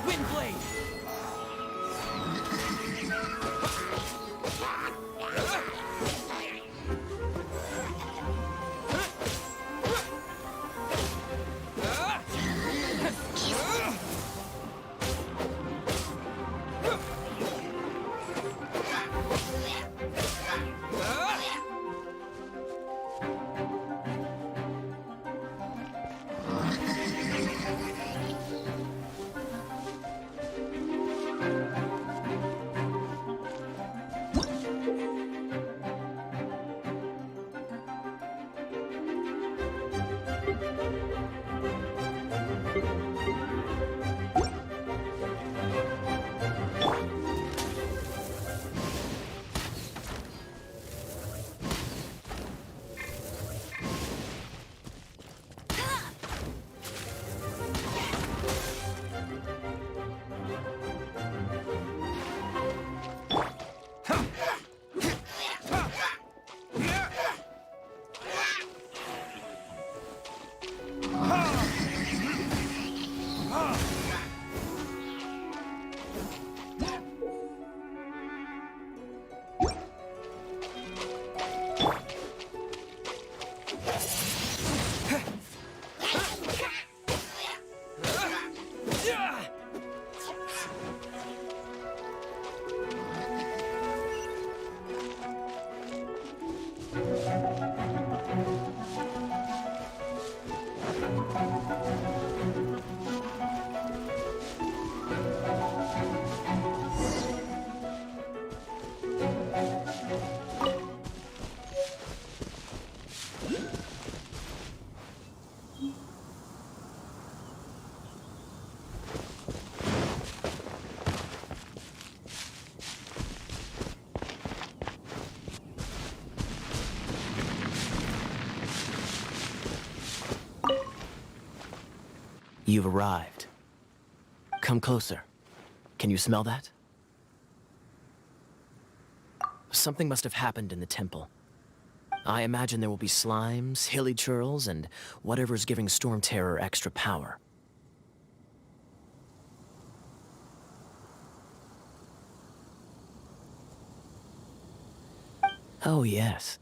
Windblade! You've arrived. Come closer. Can you smell that? Something must have happened in the temple. I imagine there will be slimes, hilly churls, and whatever's giving Storm Terror extra power. Oh yes,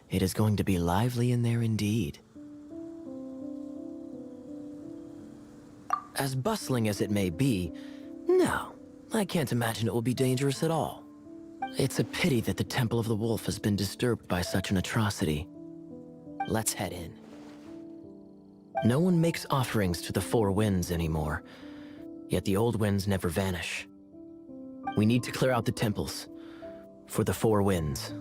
it is going to be lively in there indeed. As bustling as it may be, no, I can't imagine it will be dangerous at all. It's a pity that the Temple of the Wolf has been disturbed by such an atrocity. Let's head in. No one makes offerings to the Four Winds anymore, yet the old winds never vanish. We need to clear out the temples for the Four Winds.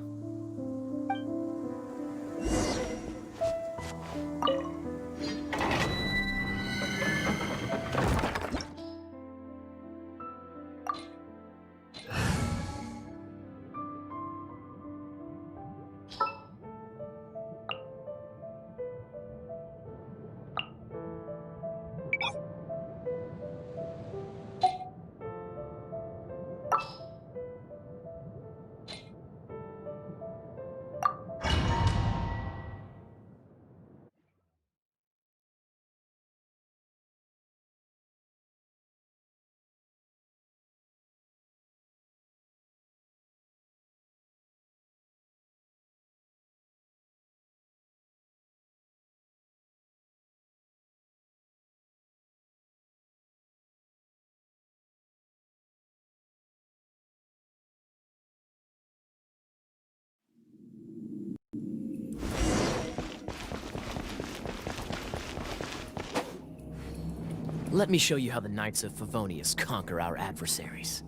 Let me show you how the Knights of Favonius conquer our adversaries.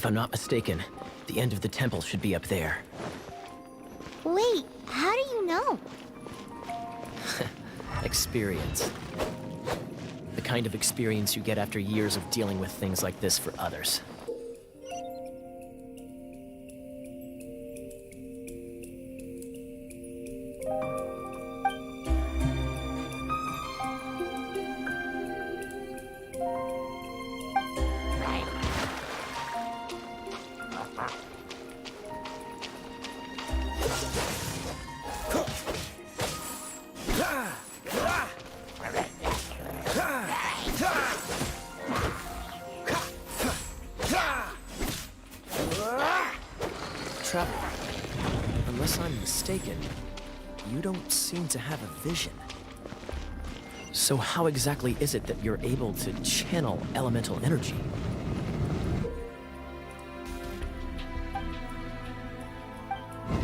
If I'm not mistaken, the end of the temple should be up there. Wait, how do you know? Experience. The kind of experience you get after years of dealing with things like this for others. Traveler, unless I'm mistaken, you don't seem to have a vision. So how exactly is it that you're able to channel elemental energy?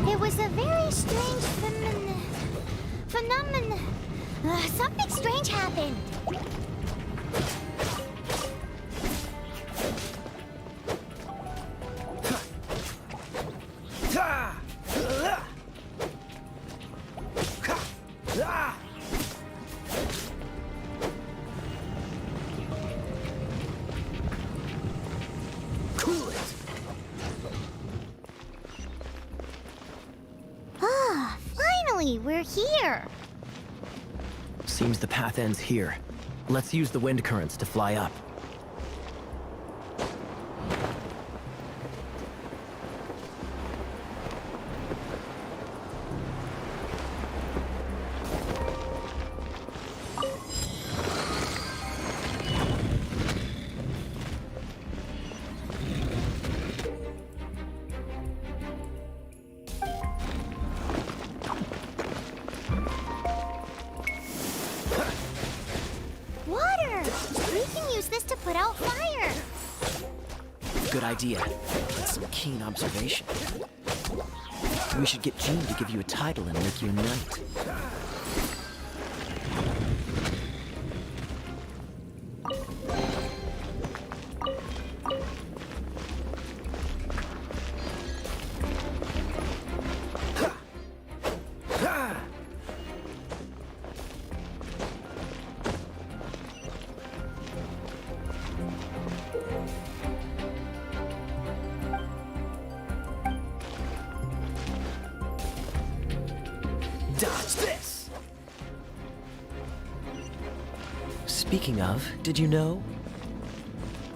It was a very strange phenomenon. Something strange happened. Ah, finally, we're here. Seems the path ends here. Let's use the wind currents to fly up. Water! We can use this to put out fire. Good idea. That's some keen observation. We should get Jean to give you a title and make you a knight. Dodge this! Speaking of, did you know?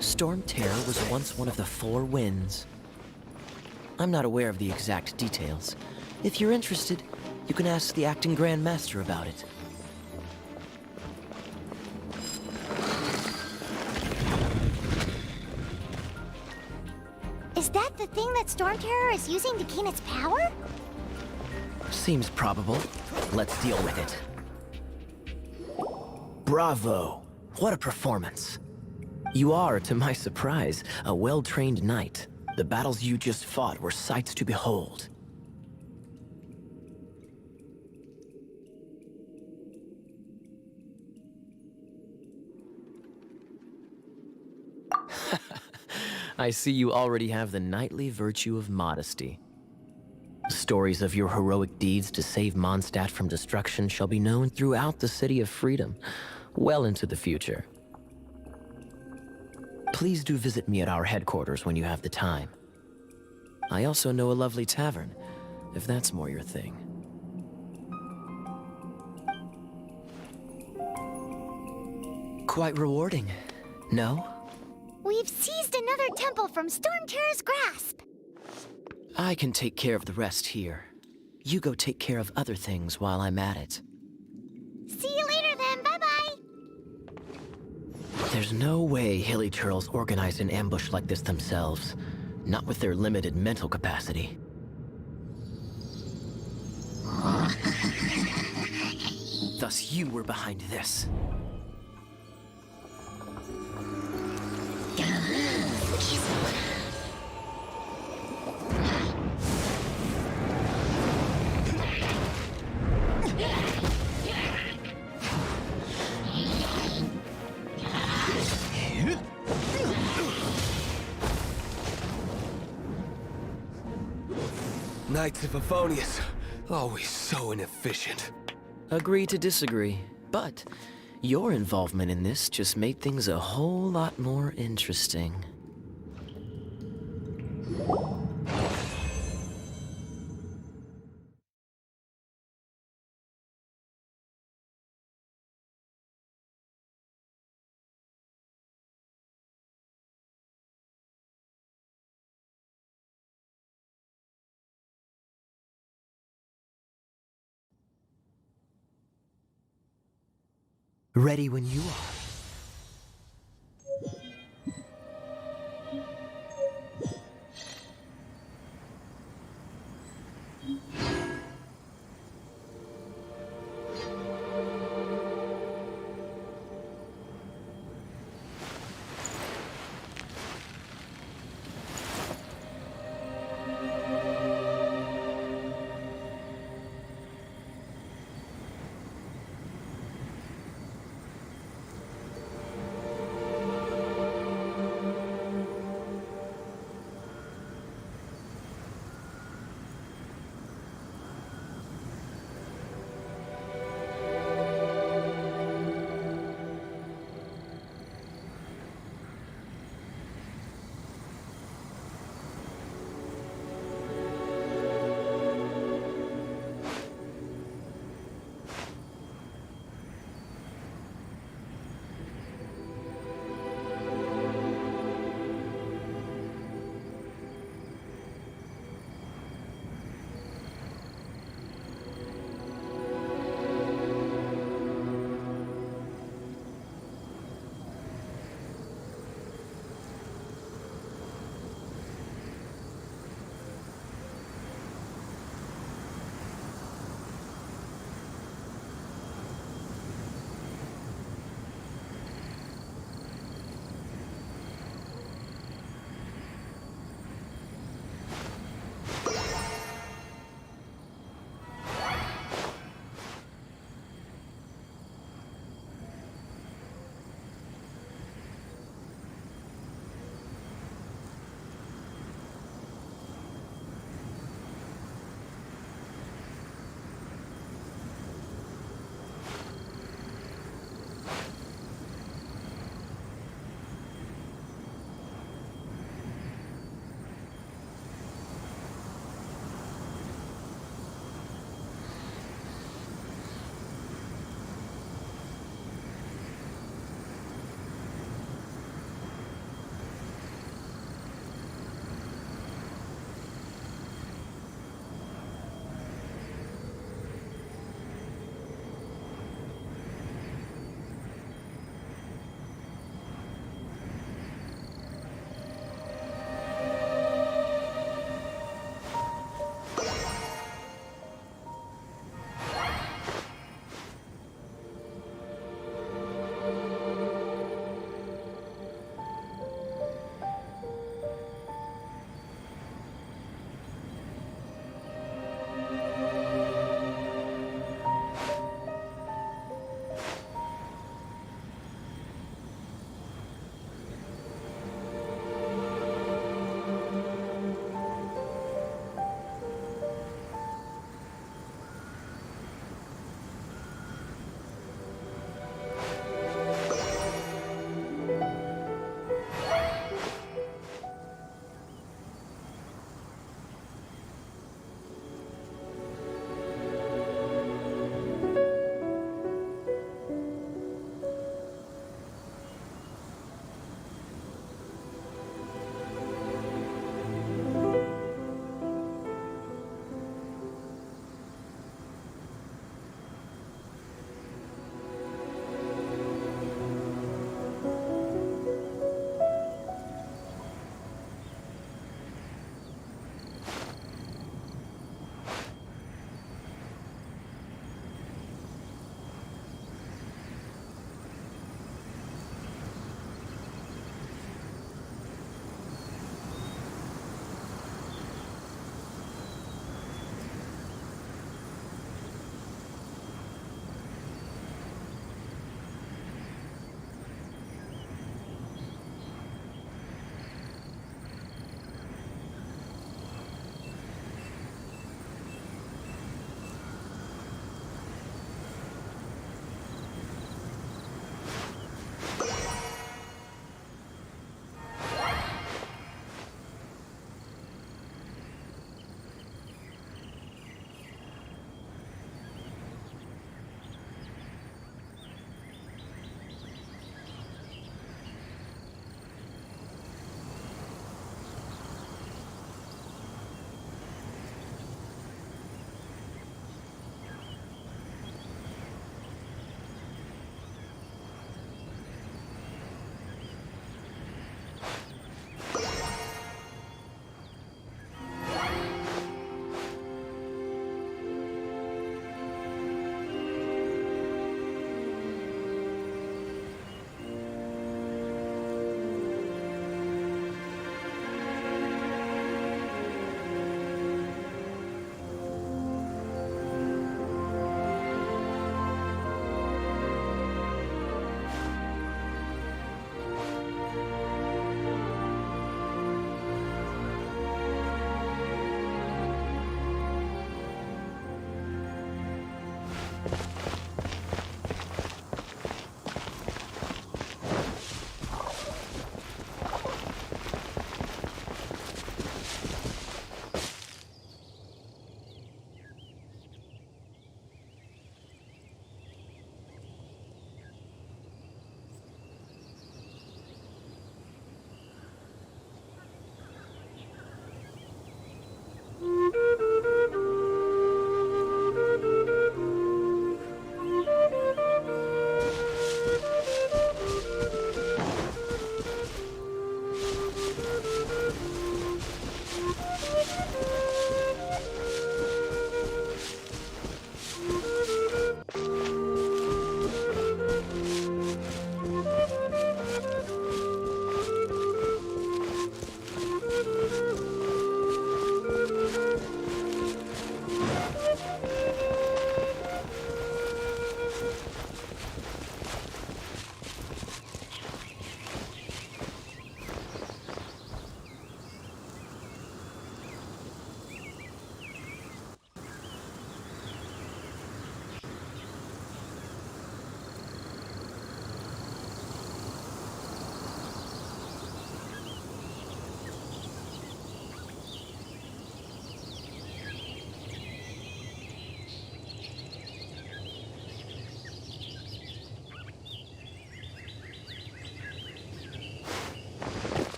Storm Terror was once one of the 4 winds. I'm not aware of the exact details. If you're interested, you can ask the acting Grand Master about it. Is that the thing that Storm Terror is using to gain its power? Seems probable. Let's deal with it. Bravo! What a performance. You are, to my surprise, a well-trained knight. The battles you just fought were sights to behold. I see you already have the knightly virtue of modesty. Stories of your heroic deeds to save Mondstadt from destruction shall be known throughout the City of Freedom, well into the future. Please do visit me at our headquarters when you have the time. I also know a lovely tavern, if that's more your thing. Quite rewarding, no? We've seized another temple from Storm Terror's grasp. I can take care of the rest here. You go take care of other things while I'm at it. See you later then, bye-bye! There's no way Hilly Turtles organized an ambush like this themselves. Not with their limited mental capacity. Thus you were behind this. Knights of Favonius, always so inefficient. Agree to disagree, but your involvement in this just made things a whole lot more interesting. Ready when you are.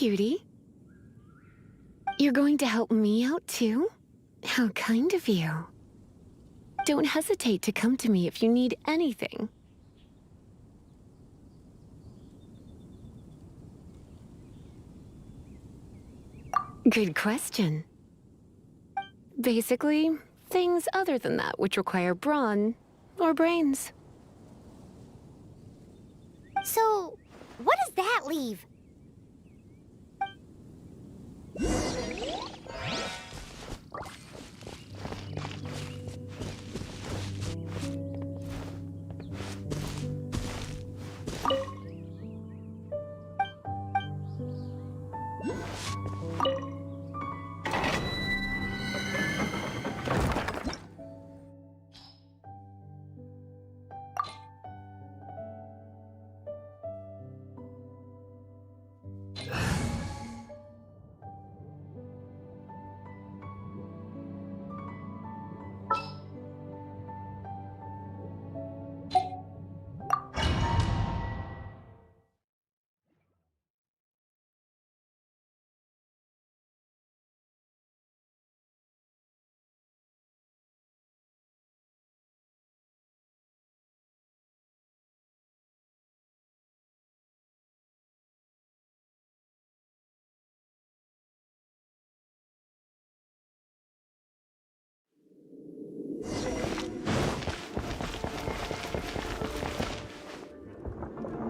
cutie. You're going to help me out too? How kind of you. Don't hesitate to come to me if you need anything. Good question. Basically, things other than that which require brawn or brains. So, what does that leave?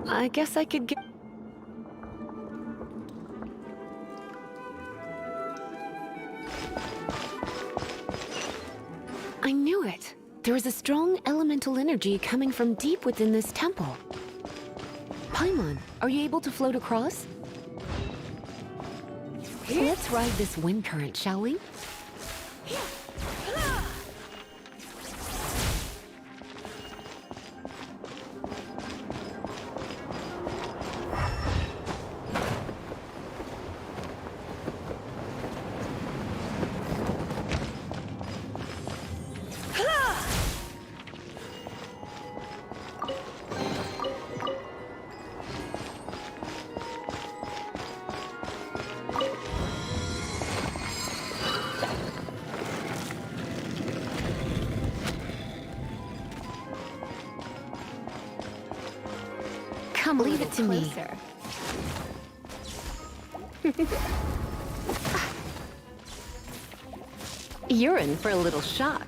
I guess I could get... I knew it. There is a strong elemental energy coming from deep within this temple. Paimon, are you able to float across? Let's ride this wind current, shall we? Come, leave it to me. You're in for a little shock.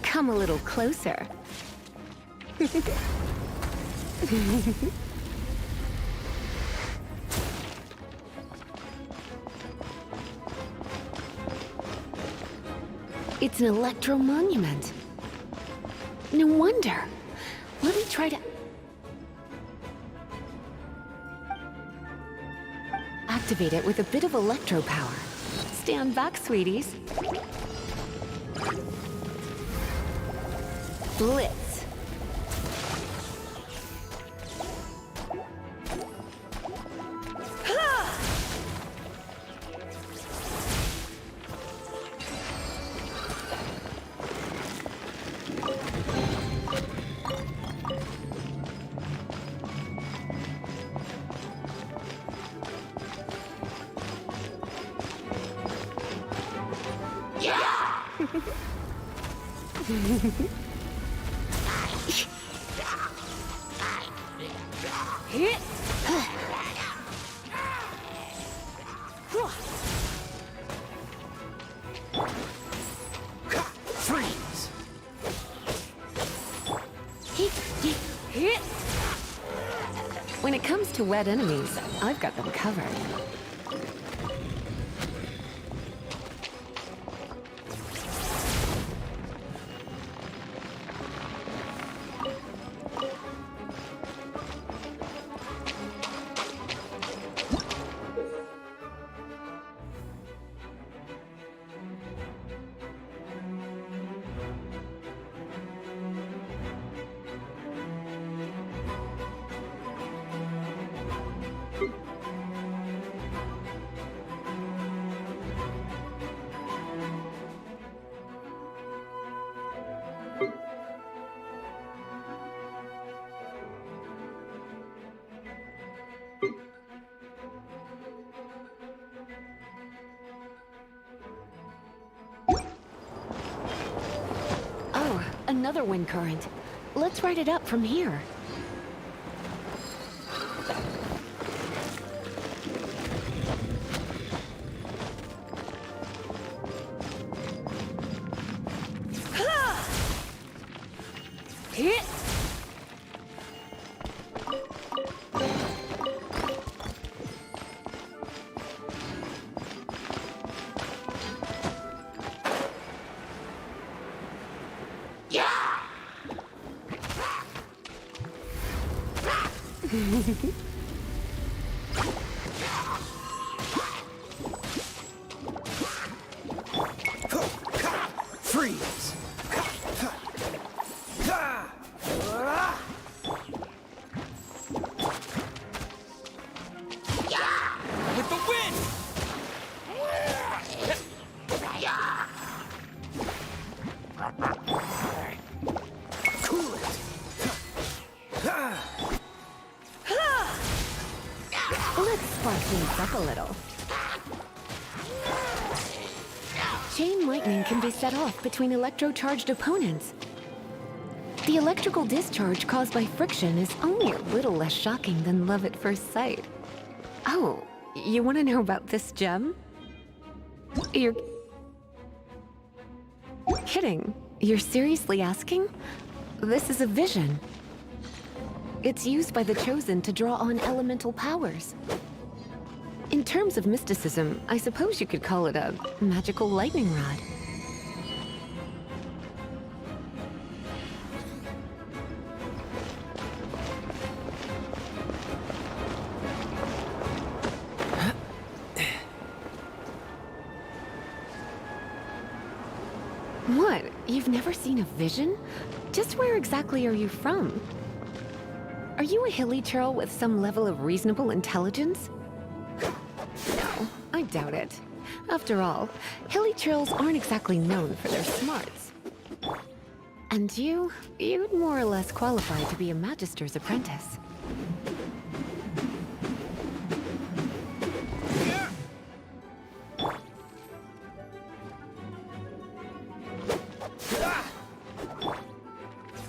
Come a little closer. It's an electro monument. No wonder. Let me try to... activate it with a bit of electro power. Stand back, sweeties. Blitz. When it comes to wet enemies, I've got them covered. another wind current. Let's ride it up from here. Hit! Freeze! With the wind! Cool it! Let's spark things up a little. Chain lightning can be set off between electro-charged opponents. The electrical discharge caused by friction is only a little less shocking than love at first sight. Oh, you want to know about this gem? You're kidding. You're seriously asking? This is a vision. It's used by the Chosen to draw on elemental powers. In terms of mysticism, I suppose you could call it a magical lightning rod. What? You've never seen a vision? Just where exactly are you from? Are you a hilly churl with some level of reasonable intelligence? No, I doubt it. After all, hilly churls aren't exactly known for their smarts. And you'd more or less qualify to be a magister's apprentice.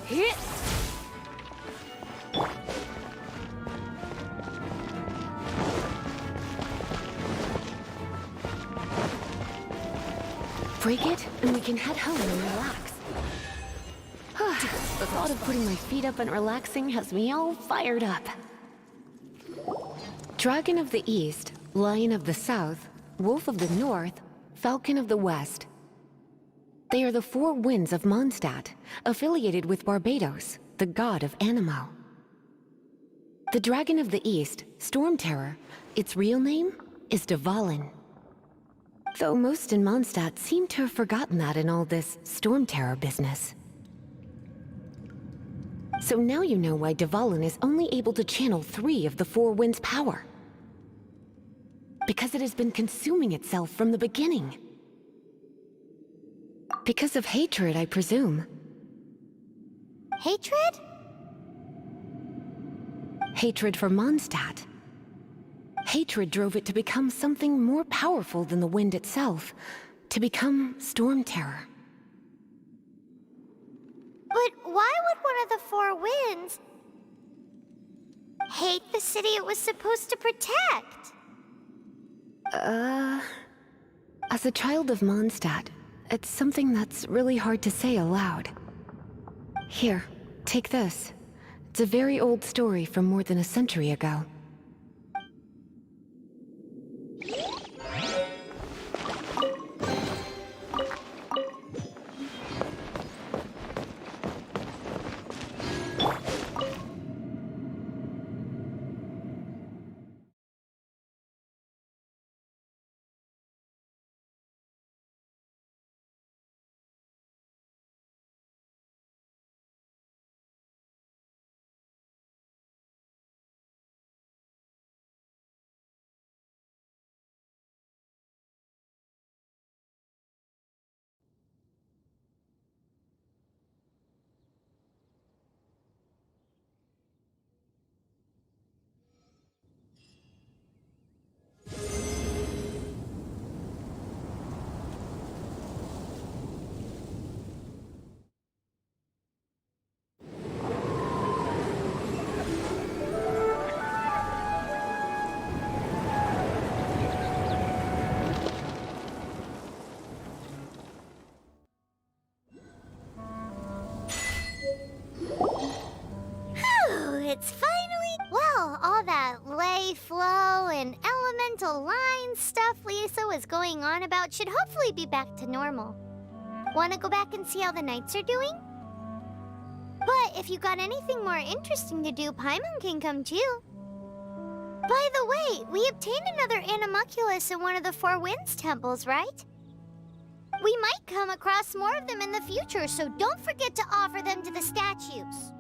Hit! Break it, and we can head home and relax. The thought of putting my feet up and relaxing has me all fired up. Dragon of the East, Lion of the South, Wolf of the North, Falcon of the West. They are the four winds of Mondstadt, affiliated with Barbados, the god of Anemo. The Dragon of the East, Storm Terror, its real name is Dvalin. Though most in Mondstadt seem to have forgotten that in all this Storm Terror business. So now you know why Dvalin is only able to channel 3 of the four winds' power. Because it has been consuming itself from the beginning. Because of hatred, I presume. Hatred? Hatred for Mondstadt. Hatred drove it to become something more powerful than the wind itself. To become Storm Terror. But why would one of the four winds hate the city it was supposed to protect? As a child of Mondstadt, it's something that's really hard to say aloud. Here, take this. It's a very old story from more than a century ago. signs stuff Lisa was going on about should hopefully be back to normal. Want to go back and see how the knights are doing? But if you got anything more interesting to do, Paimon can come too. By the way, we obtained another animalculus in one of the Four Winds temples, right? We might come across more of them in the future, so don't forget to offer them to the statues.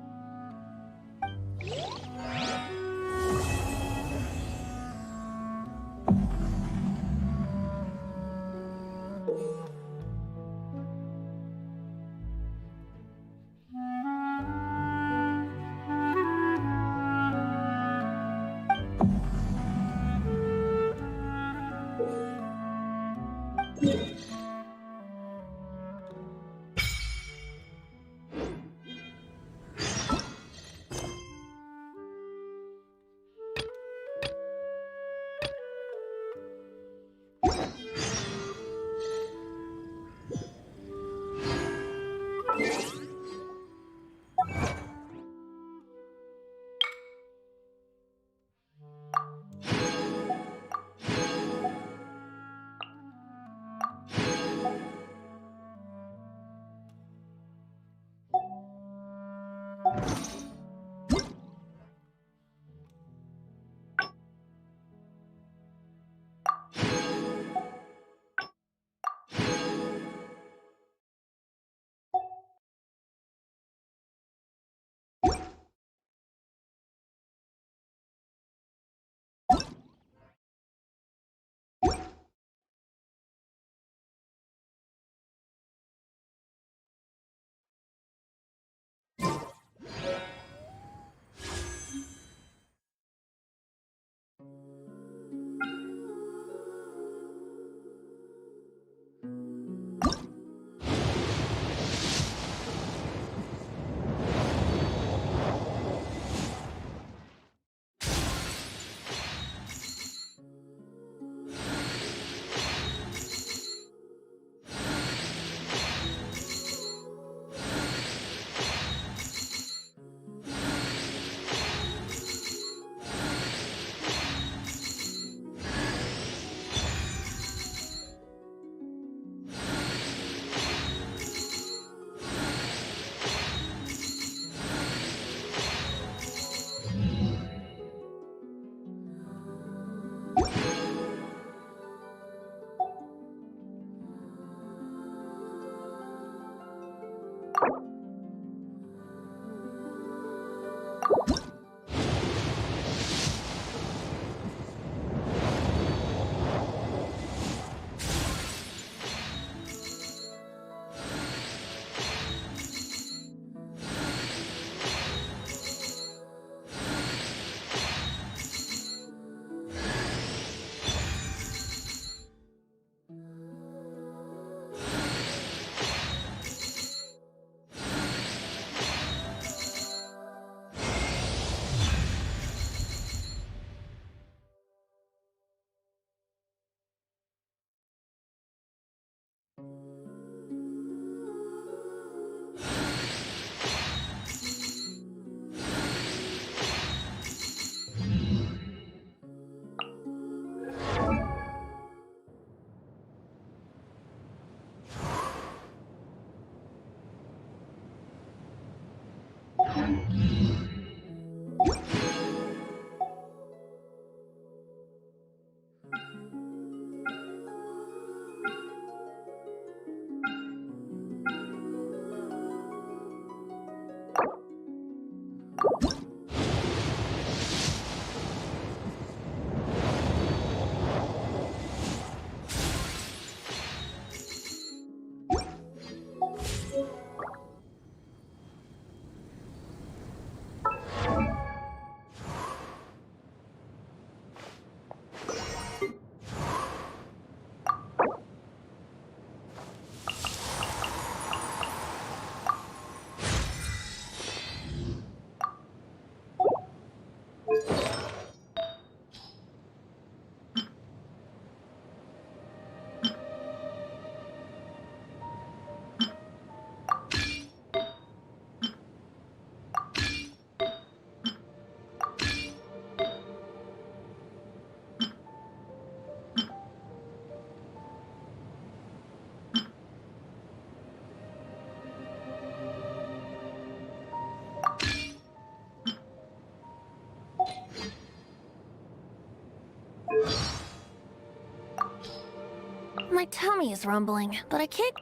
My tummy is rumbling, but I can't.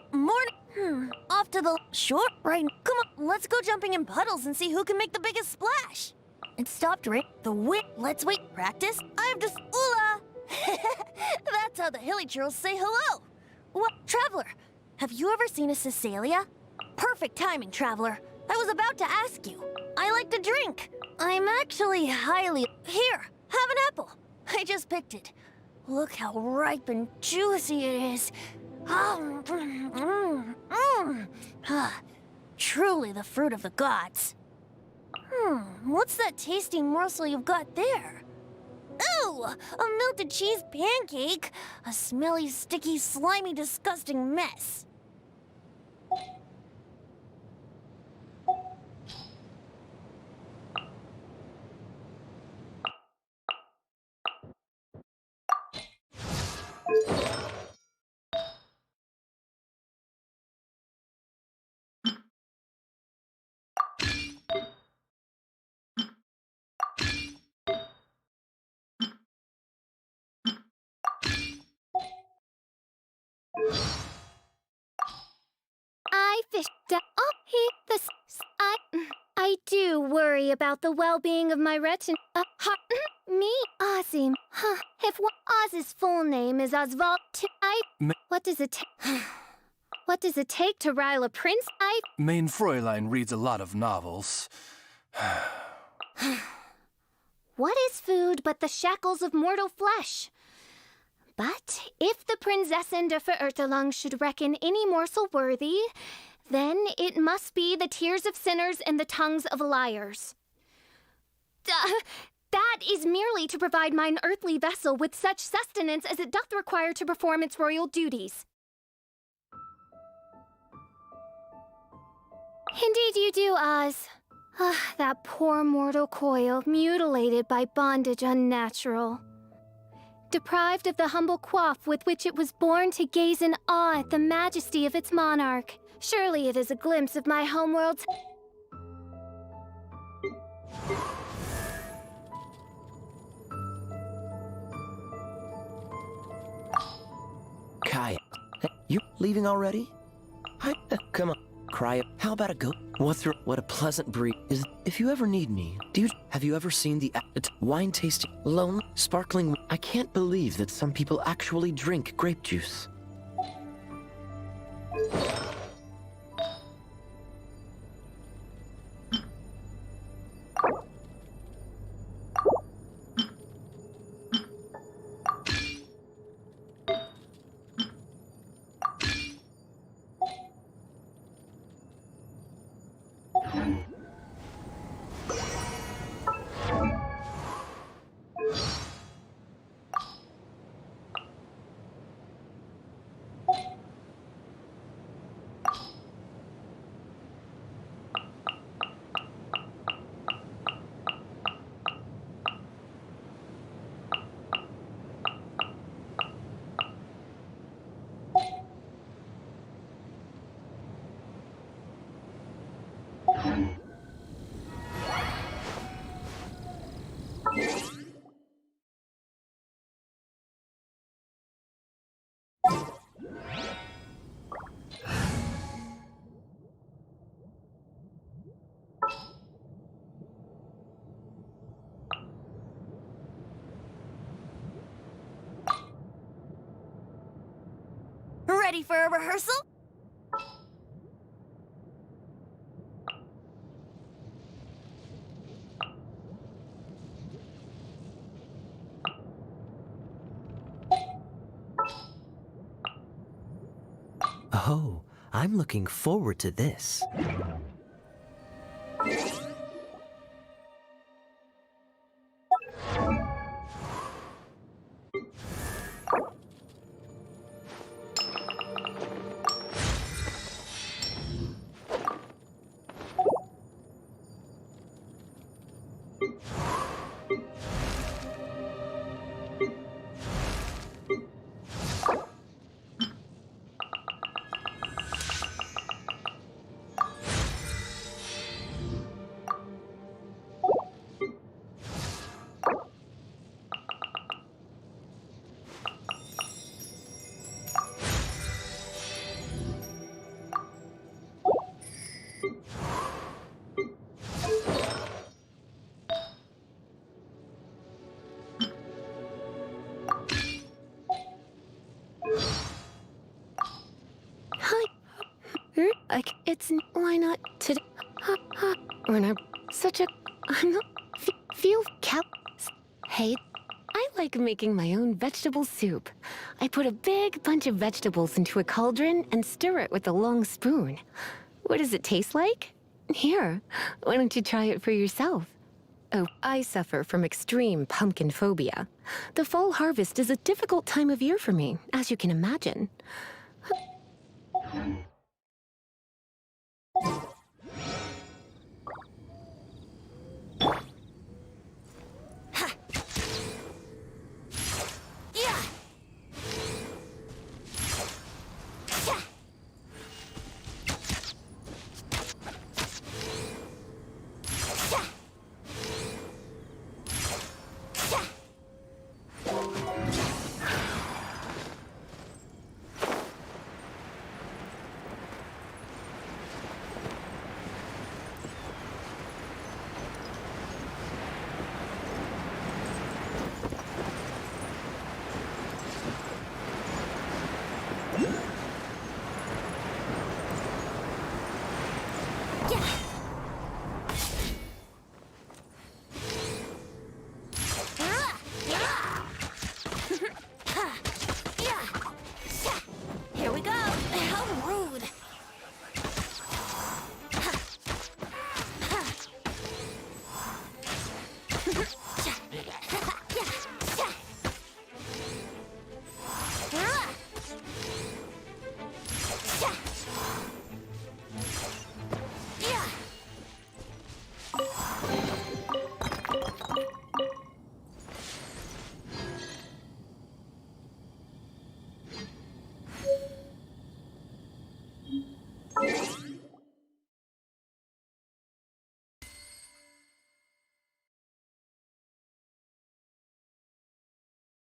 Off to the shore, right? Come on, let's go jumping in puddles and see who can make the biggest splash. It stopped right. The wind. Let's wait. Practice. I have just. Ula! That's how the hilly churls say hello. Well, Traveler, have you ever seen a Cisalia? Perfect timing, Traveler. I was about to ask you. I like to drink. I'm actually highly. Here, have an apple. I just picked it. Look how ripe and juicy it is. Truly the fruit of the gods. What's that tasty morsel you've got there? Ooh, a melted cheese pancake. A smelly, sticky, slimy, disgusting mess. I fished I do worry about the well-being of my wretched me, Ozzy. If Oz's full name is Oswald, what does it take? What does it take to rile a prince? Mein Fräulein reads a lot of novels. What is food but the shackles of mortal flesh? But if the Prinzessin der Verurteilung should reckon any morsel worthy, then it must be the tears of sinners and the tongues of liars. That is merely to provide mine earthly vessel with such sustenance as it doth require to perform its royal duties. Indeed you do, Oz. That poor mortal coil, mutilated by bondage unnatural. Deprived of the humble coif with which it was born to gaze in awe at the majesty of its monarch. Surely it is a glimpse of my homeworld's... Kai, you leaving already? Come on, cry. How about a go? What a pleasant breeze. If you ever need me, have you ever seen the wine tasting, lonely, sparkling? I can't believe that some people actually drink grape juice. Ready for a rehearsal? Oh, I'm looking forward to this. Like, why not today? When I'm such a, I'm not, feel cow. Hey, I like making my own vegetable soup. I put a big bunch of vegetables into a cauldron and stir it with a long spoon. What does it taste like? Here, why don't you try it for yourself? Oh, I suffer from extreme pumpkin phobia. The fall harvest is a difficult time of year for me, as you can imagine. Yeah.